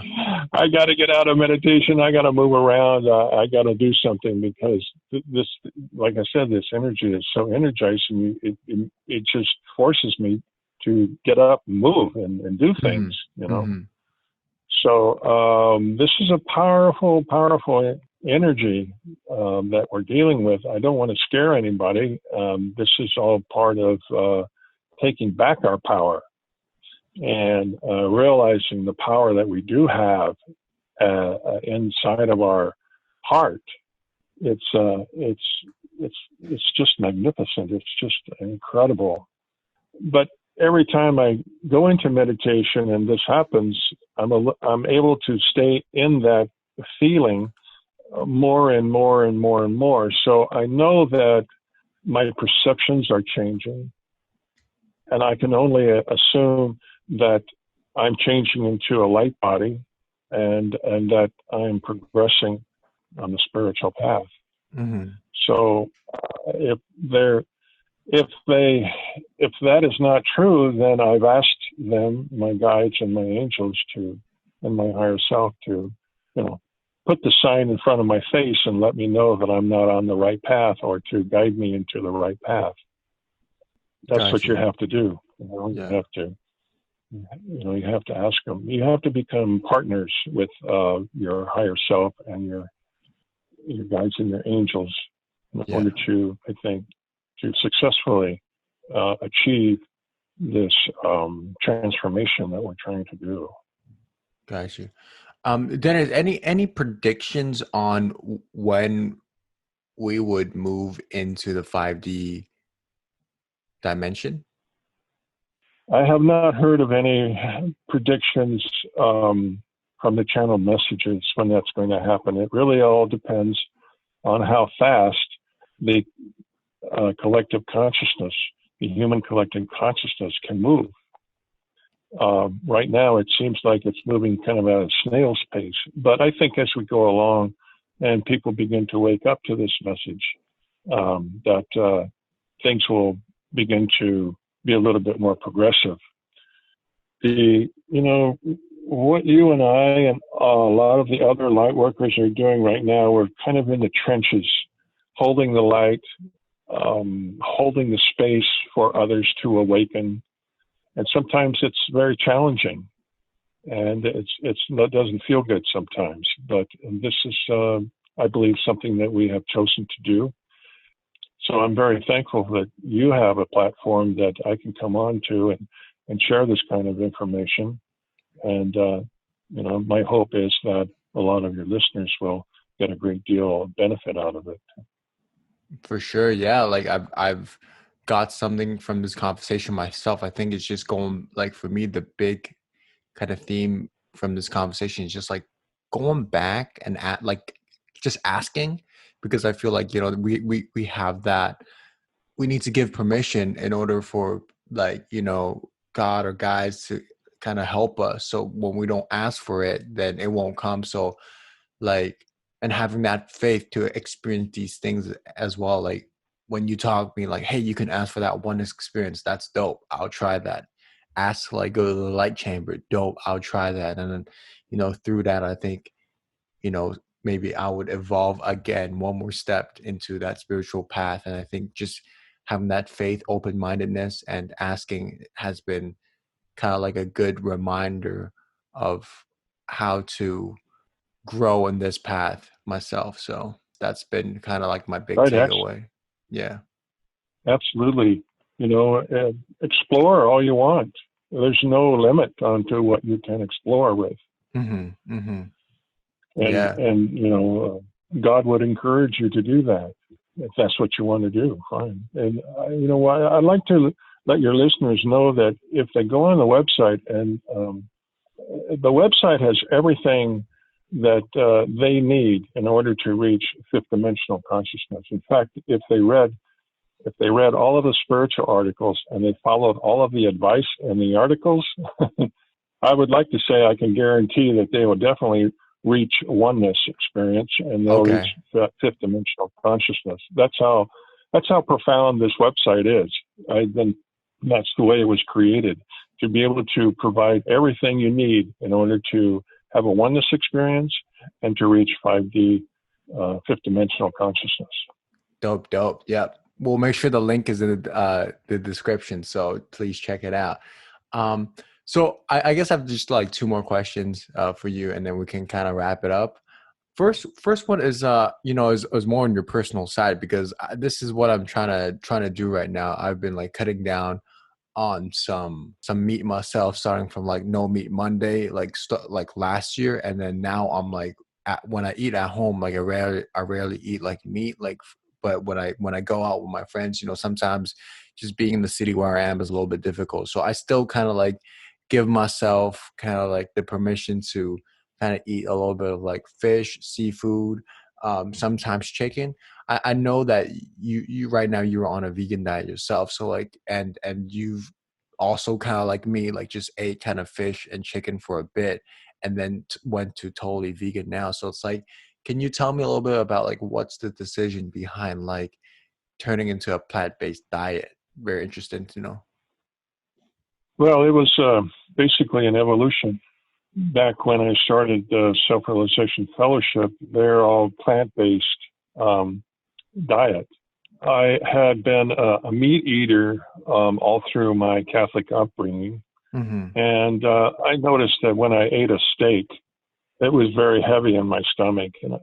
I got to get out of meditation. I got to move around. I got to do something because this, like I said, this energy is so energizing. It just forces me to get up and move and do things, Mm-hmm. you know. Mm-hmm. So this is a powerful, powerful energy that we're dealing with. I don't want to scare anybody. This is all part of taking back our power and realizing the power that we do have inside of our heart. It's uh, it's it's just magnificent. It's just incredible. But every time I go into meditation and this happens, I'm able to stay in that feeling more and more and more and more. So I know that my perceptions are changing, and I can only assume that I'm changing into a light body, and that I'm progressing on the spiritual path. Mm-hmm. So if they're if they if that is not true, then I've asked them, my guides and my angels, to and my higher self, to put the sign in front of my face and let me know that I'm not on the right path, or to guide me into the right path. That's Got what you you. have to do. Yeah. You have to ask them. You have to become partners with your higher self and your guides and your angels in Yeah. order to, I think, to successfully achieve this transformation that we're trying to do. Got you. Dennis, any predictions on when we would move into the 5D dimension? I have not heard of any predictions from the channel messages when that's going to happen. It really all depends on how fast the collective consciousness, the human collective consciousness, can move. Right now, it seems like it's moving kind of at a snail's pace. But I think as we go along and people begin to wake up to this message, that things will begin to be a little bit more progressive. What you and I and a lot of the other light workers are doing right now, we're kind of in the trenches, holding the light, holding the space for others to awaken. And sometimes it's very challenging, and it doesn't feel good sometimes. But this is, I believe, something that we have chosen to do. So I'm very thankful that you have a platform that I can come on to and share this kind of information. And my hope is that a lot of your listeners will get a great deal of benefit out of it. For sure, yeah. Like I've got something from this conversation myself. I think it's just going, like, for me, the big kind of theme from this conversation is just like going back and just asking, because I feel like, we have that. We need to give permission in order for, like, God or guides to kind of help us. So when we don't ask for it, then it won't come. So, like, and having that faith to experience these things as well. Like, when you talk to me like, hey, you can ask for that oneness experience, that's dope, I'll try that. Ask, like, go to the light chamber, dope, I'll try that. And then, through that, I think, maybe I would evolve again one more step into that spiritual path. And I think just having that faith, open-mindedness, and asking has been kind of like a good reminder of how to grow in this path myself. So that's been kind of like my big Right. takeaway. Yeah. Absolutely. Explore all you want. There's no limit onto what you can explore with. Mm-hmm. Mm-hmm. And, Yeah. God would encourage you to do that. If that's what you want to do, fine. And, I'd like to let your listeners know that if they go on the website, and the website has everything that they need in order to reach fifth dimensional consciousness. In fact, if they read all of the spiritual articles and they followed all of the advice in the articles, I would like to say I can guarantee that they will definitely reach oneness experience, and they'll reach Okay. fifth dimensional consciousness. That's how profound this website is. That's the way it was created, to be able to provide everything you need in order to have a oneness experience and to reach 5D, fifth dimensional consciousness. Dope. Dope. Yep. We'll make sure the link is in the description. So please check it out. So I guess I have just like two more questions for you, and then we can kind of wrap it up. First one is is more on your personal side, because this is what I'm trying to do right now. I've been like cutting down on some meat myself, starting from like no meat Monday, like last year, and then now I'm like when I eat at home, like I rarely eat like meat, like. But when I go out with my friends, sometimes just being in the city where I am is a little bit difficult. So I still kind of like give myself kind of like the permission to kind of eat a little bit of like fish, seafood, sometimes chicken. I know that you right now you're on a vegan diet yourself. So like, and you've also kind of like me, like just ate kind of fish and chicken for a bit, and then went to totally vegan now. So it's like, can you tell me a little bit about like what's the decision behind like turning into a plant-based diet? Very interesting to know. Well, it was basically an evolution. Back when I started the Self-Realization Fellowship, they're all plant-based diet. I had been a meat eater all through my Catholic upbringing, Mm-hmm. and I noticed that when I ate a steak, it was very heavy in my stomach, and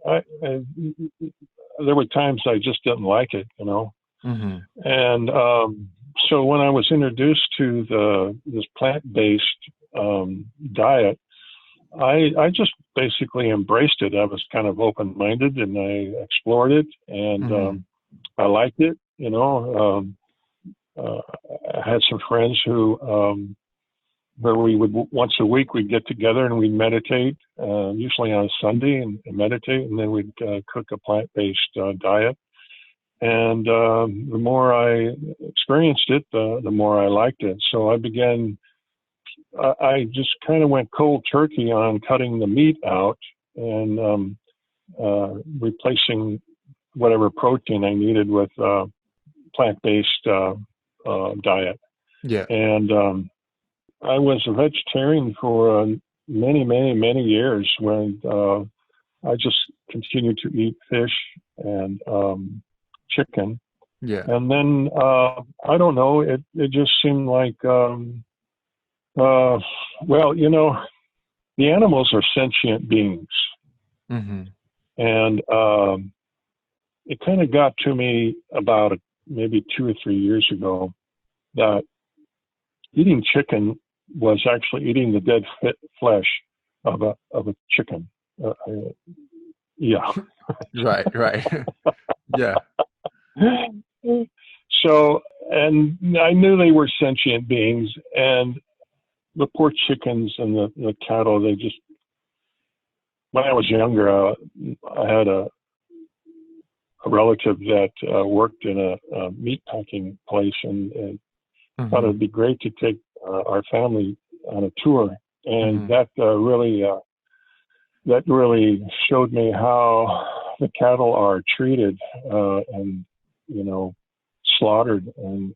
there were times I just didn't like it, Mm-hmm. And so when I was introduced to this plant-based diet, I just basically embraced it. I was kind of open-minded, and I explored it, and Mm-hmm. I liked it. I had some friends who, where we would once a week we'd get together and we'd meditate, usually on a Sunday, and meditate, and then we'd cook a plant-based diet. And the more I experienced it, the more I liked it. So I just kind of went cold turkey on cutting the meat out and replacing whatever protein I needed with plant-based diet. Yeah. And I was a vegetarian for many, many, many years, when I just continued to eat fish and chicken. Yeah. And then I don't know, it just seemed like, the animals are sentient beings. Mm-hmm. And it kind of got to me about maybe 2 or 3 years ago that eating chicken was actually eating the dead flesh of a chicken. Yeah. Right. Right. Yeah. So, and I knew they were sentient beings, and the poor chickens and the cattle, when I was younger, I had a relative that worked in a meat packing place, and thought Mm-hmm. it'd be great to take our family on a tour. And Mm-hmm. that really showed me how the cattle are treated, and, slaughtered, and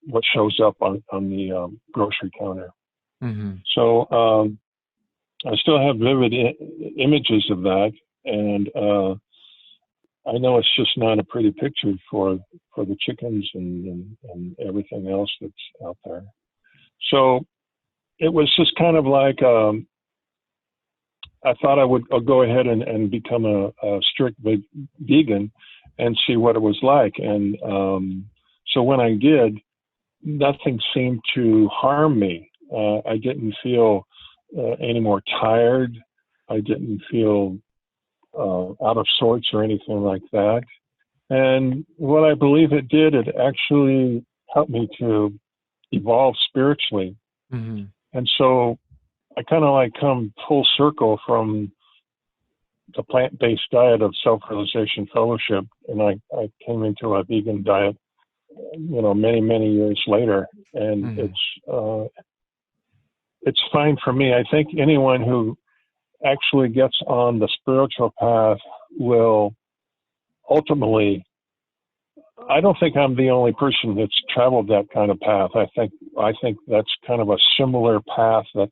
what shows up on the grocery counter. Mm-hmm. So I still have vivid images of that, and I know it's just not a pretty picture for the chickens and everything else that's out there. So it was just kind of like I thought I'll go ahead and become a strict vegan and see what it was like. And so when I did, nothing seemed to harm me. I didn't feel any more tired. I didn't feel out of sorts or anything like that. And what I believe it did, it actually helped me to evolve spiritually. Mm-hmm. And so I kind of like come full circle from the plant-based diet of Self-Realization Fellowship, and I came into a vegan diet, many, many years later, and Mm-hmm. it's fine for me. I think anyone who actually gets on the spiritual path will ultimately, I don't think I'm the only person that's traveled that kind of path. I think that's kind of a similar path that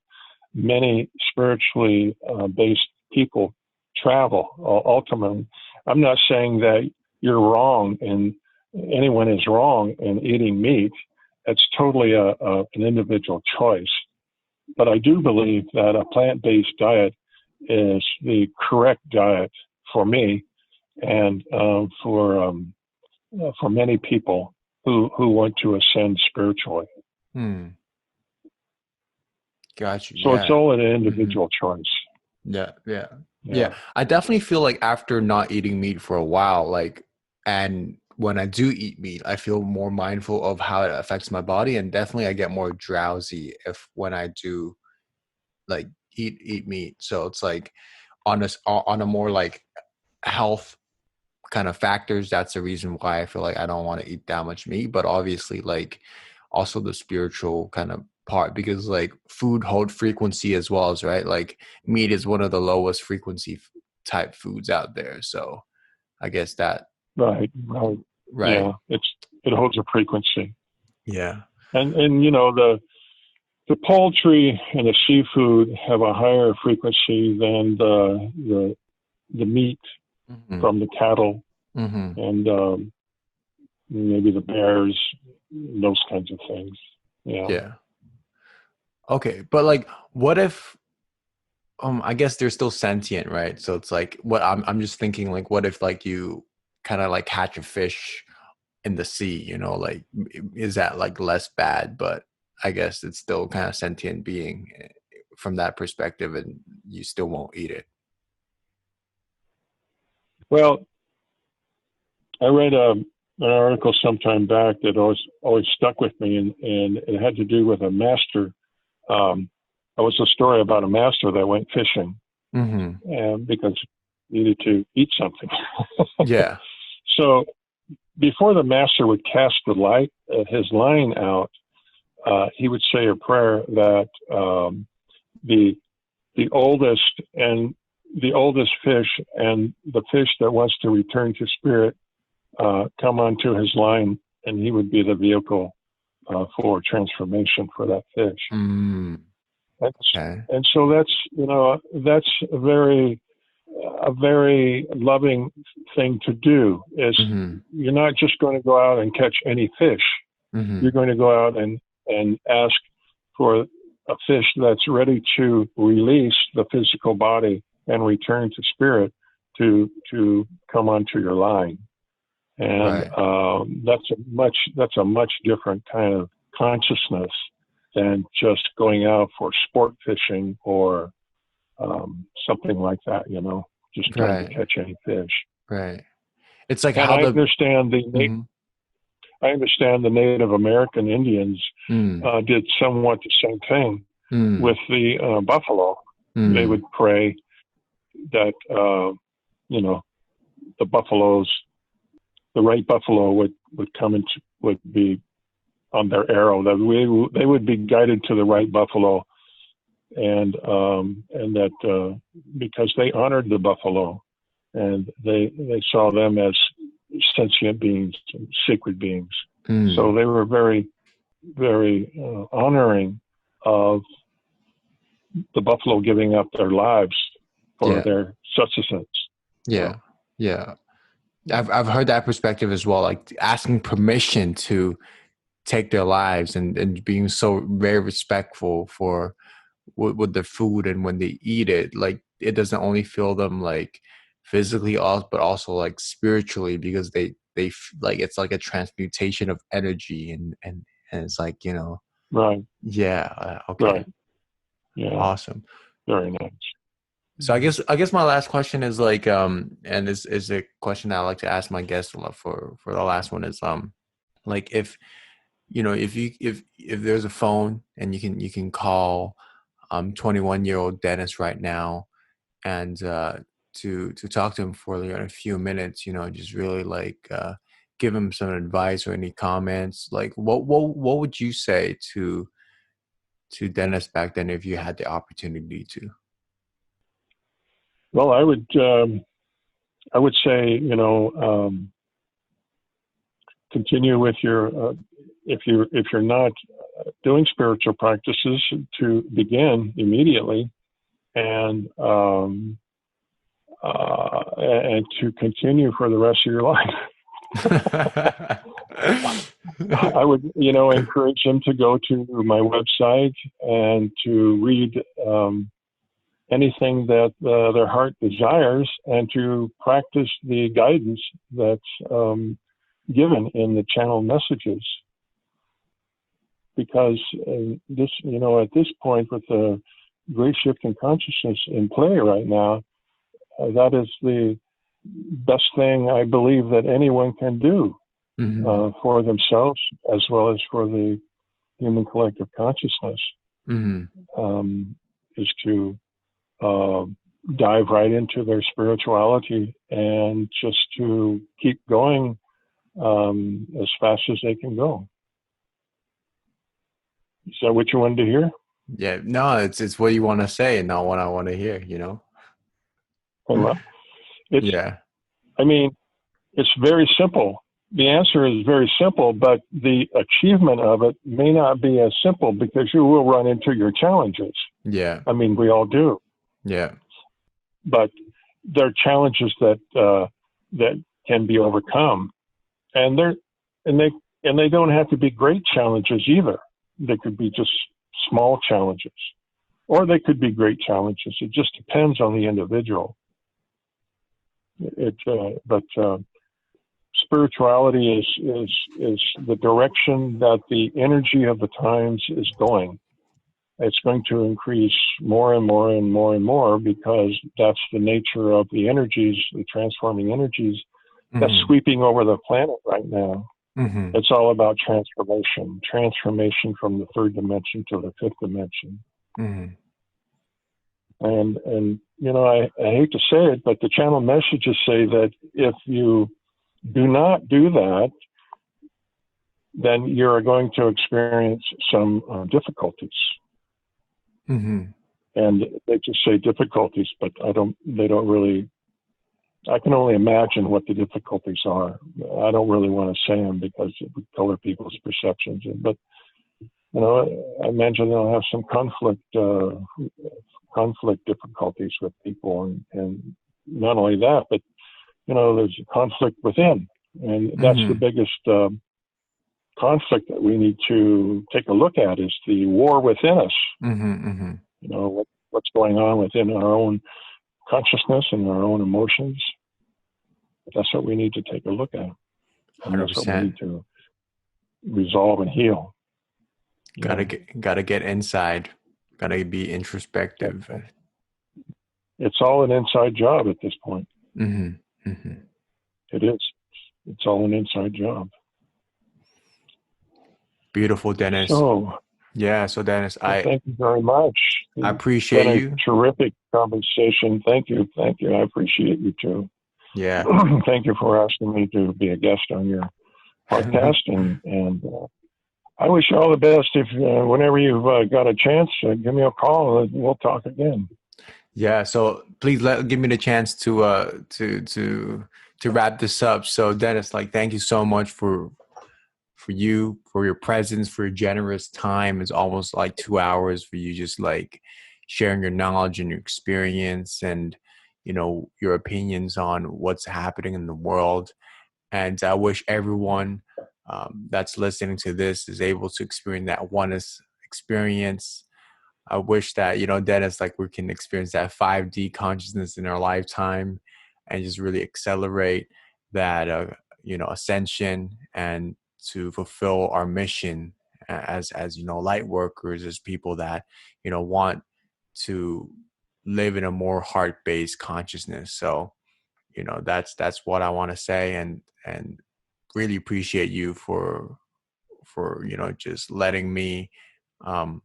many spiritually based people travel. Ultimately, I'm not saying that you're wrong and anyone is wrong in eating meat. It's totally an individual choice. But I do believe that a plant-based diet is the correct diet for me and for many people who want to ascend spiritually. Got you. So it's Yeah. all an Mm-hmm. individual choice. Yeah. I definitely feel like after not eating meat for a while, and when I do eat meat, I feel more mindful of how it affects my body, and definitely I get more drowsy when I do eat meat. So it's like on a more health kind of factors, that's the reason why I feel like I don't want to eat that much meat. But obviously also the spiritual kind of part, because food hold frequency as well, as right, meat is one of the lowest frequency type foods out there. So I guess that Right. right. Yeah, it holds a frequency. Yeah. And the poultry and the seafood have a higher frequency than the meat Mm-hmm. from the cattle Mm-hmm. and maybe the bears, those kinds of things. Yeah. Okay, but what if I guess they're still sentient, right? So it's what I'm just thinking, what if you kind of catch a fish in the sea, is that less bad? But I guess it's still kind of sentient being from that perspective, and you still won't eat it. Well, I read an article sometime back that always stuck with me, and it had to do with a master. It was a story about a master that went fishing, Mm-hmm. and because he needed to eat something. Yeah. So before the master would cast his line out, he would say a prayer that the oldest fish and the fish that wants to return to spirit come onto his line, and he would be the vehicle for transformation for that fish. Mm. Okay. And so that's a very loving thing to do. Is Mm-hmm. you're not just going to go out and catch any fish. Mm-hmm. You're going to go out and ask for a fish that's ready to release the physical body and return to spirit to come onto your line. And Right. that's a much different kind of consciousness than just going out for sport fishing or something like that, just trying to Right. catch any fish. Right. It's And how I the understand mm-hmm. the Native American Indians Mm. did somewhat the same thing Mm. with the buffalo. Mm. They would pray that the right buffalo would come into would be on their arrow. That they would be guided to the right buffalo, and that because they honored the buffalo, and they saw them as sentient beings, sacred beings. Mm. So they were very, very honoring of the buffalo giving up their lives for their sustenance. Yeah. Yeah. I've heard that perspective as well, asking permission to take their lives and being so very respectful for with the food, and when they eat it, it doesn't only fill them like physically, but also like spiritually, because like it's like a transmutation of energy, and it's like, Right. yeah, okay, Right. Yeah. awesome. Very nice. So I guess my last question is like, and this is a question I like to ask my guests for the last one is, like, if if there's a phone and you can call 21-year-old Dennis right now, and to talk to him for a few minutes, just really like give him some advice or any comments, like what would you say to Dennis back then if you had the opportunity to? Well, I would say, continue with your, if you're not doing spiritual practices, to begin immediately, and to continue for the rest of your life. I would, encourage him to go to my website and to read anything that their heart desires, and to practice the guidance that's given in the channel messages. Because this, at this point, with the great shift in consciousness in play right now, that is the best thing I believe that anyone can do for themselves, as well as for the human collective consciousness, is to dive right into their spirituality, and just to keep going as fast as they can go. Is that what you wanted to hear? Yeah, no, it's what you want to say and not what I want to hear, Well, it's, yeah. I mean, it's very simple. The answer is very simple, but the achievement of it may not be as simple, because you will run into your challenges. Yeah. I mean, we all do. Yeah. But there are challenges that that can be overcome, and they don't have to be great challenges either. They could be just small challenges, or they could be great challenges. It just depends on the individual. But spirituality is the direction that the energy of the times is going. It's going to increase more and more and more and more, because that's the nature of the energies, the transforming energies that's sweeping over the planet right now. It's all about transformation from the third dimension to the fifth dimension. And I hate to say it, but the channel messages say that if you do not do that, then you're going to experience some difficulties. And they just say difficulties, but they don't really, I can only imagine what the difficulties are. I don't really want to say them, because it would color people's perceptions. But, I imagine they'll have some conflict difficulties with people. And not only that, but, there's a conflict within. And that's the biggest conflict that we need to take a look at, is the war within us. What's going on within our own consciousness and our own emotions. That's what we need to take a look at. And that's what we need to resolve and heal. Gotta get inside. Gotta be introspective. It's all an inside job at this point. It is. It's all an inside job. Beautiful, Dennis. So Dennis, thank you very much. I appreciate you. Terrific conversation. Thank you. I appreciate you too. Yeah. Thank you for asking me to be a guest on your podcast, and I wish you all the best. If whenever you've got a chance, give me a call and we'll talk again. Yeah. So please give me the chance to wrap this up. So Dennis, thank you so much for your presence, for your generous time. It's almost like 2 hours for you, just sharing your knowledge and your experience, and your opinions on what's happening in the world. And I wish everyone that's listening to this is able to experience that oneness experience, I wish that, Dennis, like we can experience that 5D consciousness in our lifetime and just really accelerate that, ascension, and to fulfill our mission as light workers, as people that, want to live in a more heart-based consciousness. So, that's what I want to say, and really appreciate you for just letting me um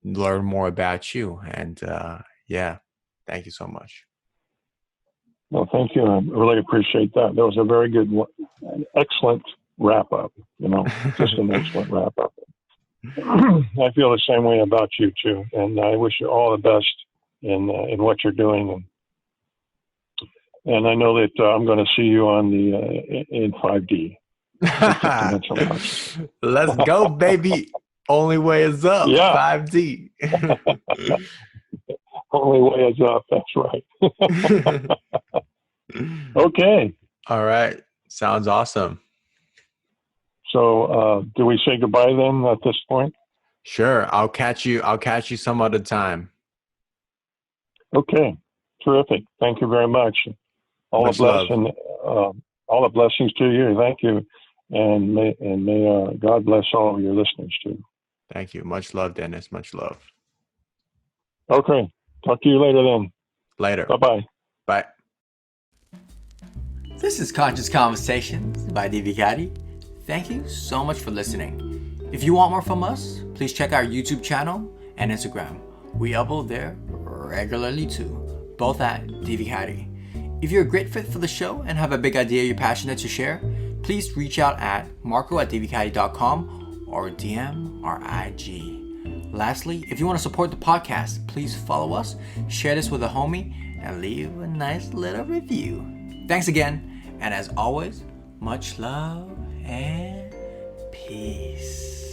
learn more about you. And yeah, thank you so much. Well, thank you. I really appreciate that. That was a very good, an excellent wrap up. Just an excellent wrap up. I feel the same way about you too, and I wish you all the best in what you're doing. And I know that I'm going to see you on the in 5D. Let's go, baby. Only way is up. Yeah. 5D. Only way is up. That's right. Okay. All right. Sounds awesome. So, do we say goodbye then at this point? Sure. I'll catch you some other time. Okay. Terrific. Thank you very much. All the blessings to you. Thank you. And may God bless all of your listeners too. Thank you. Much love, Dennis. Much love. Okay. Talk to you later then. Later. Bye-bye. Bye. This is Conscious Conversations by Divicati. Thank you so much for listening. If you want more from us, please check our YouTube channel and Instagram. We upload there regularly too, both at Divicati. If you're a great fit for the show and have a big idea you're passionate to share, please reach out at marco@divicati.com or DM our IG. Lastly, if you want to support the podcast, please follow us, share this with a homie, and leave a nice little review. Thanks again, and as always, much love and peace.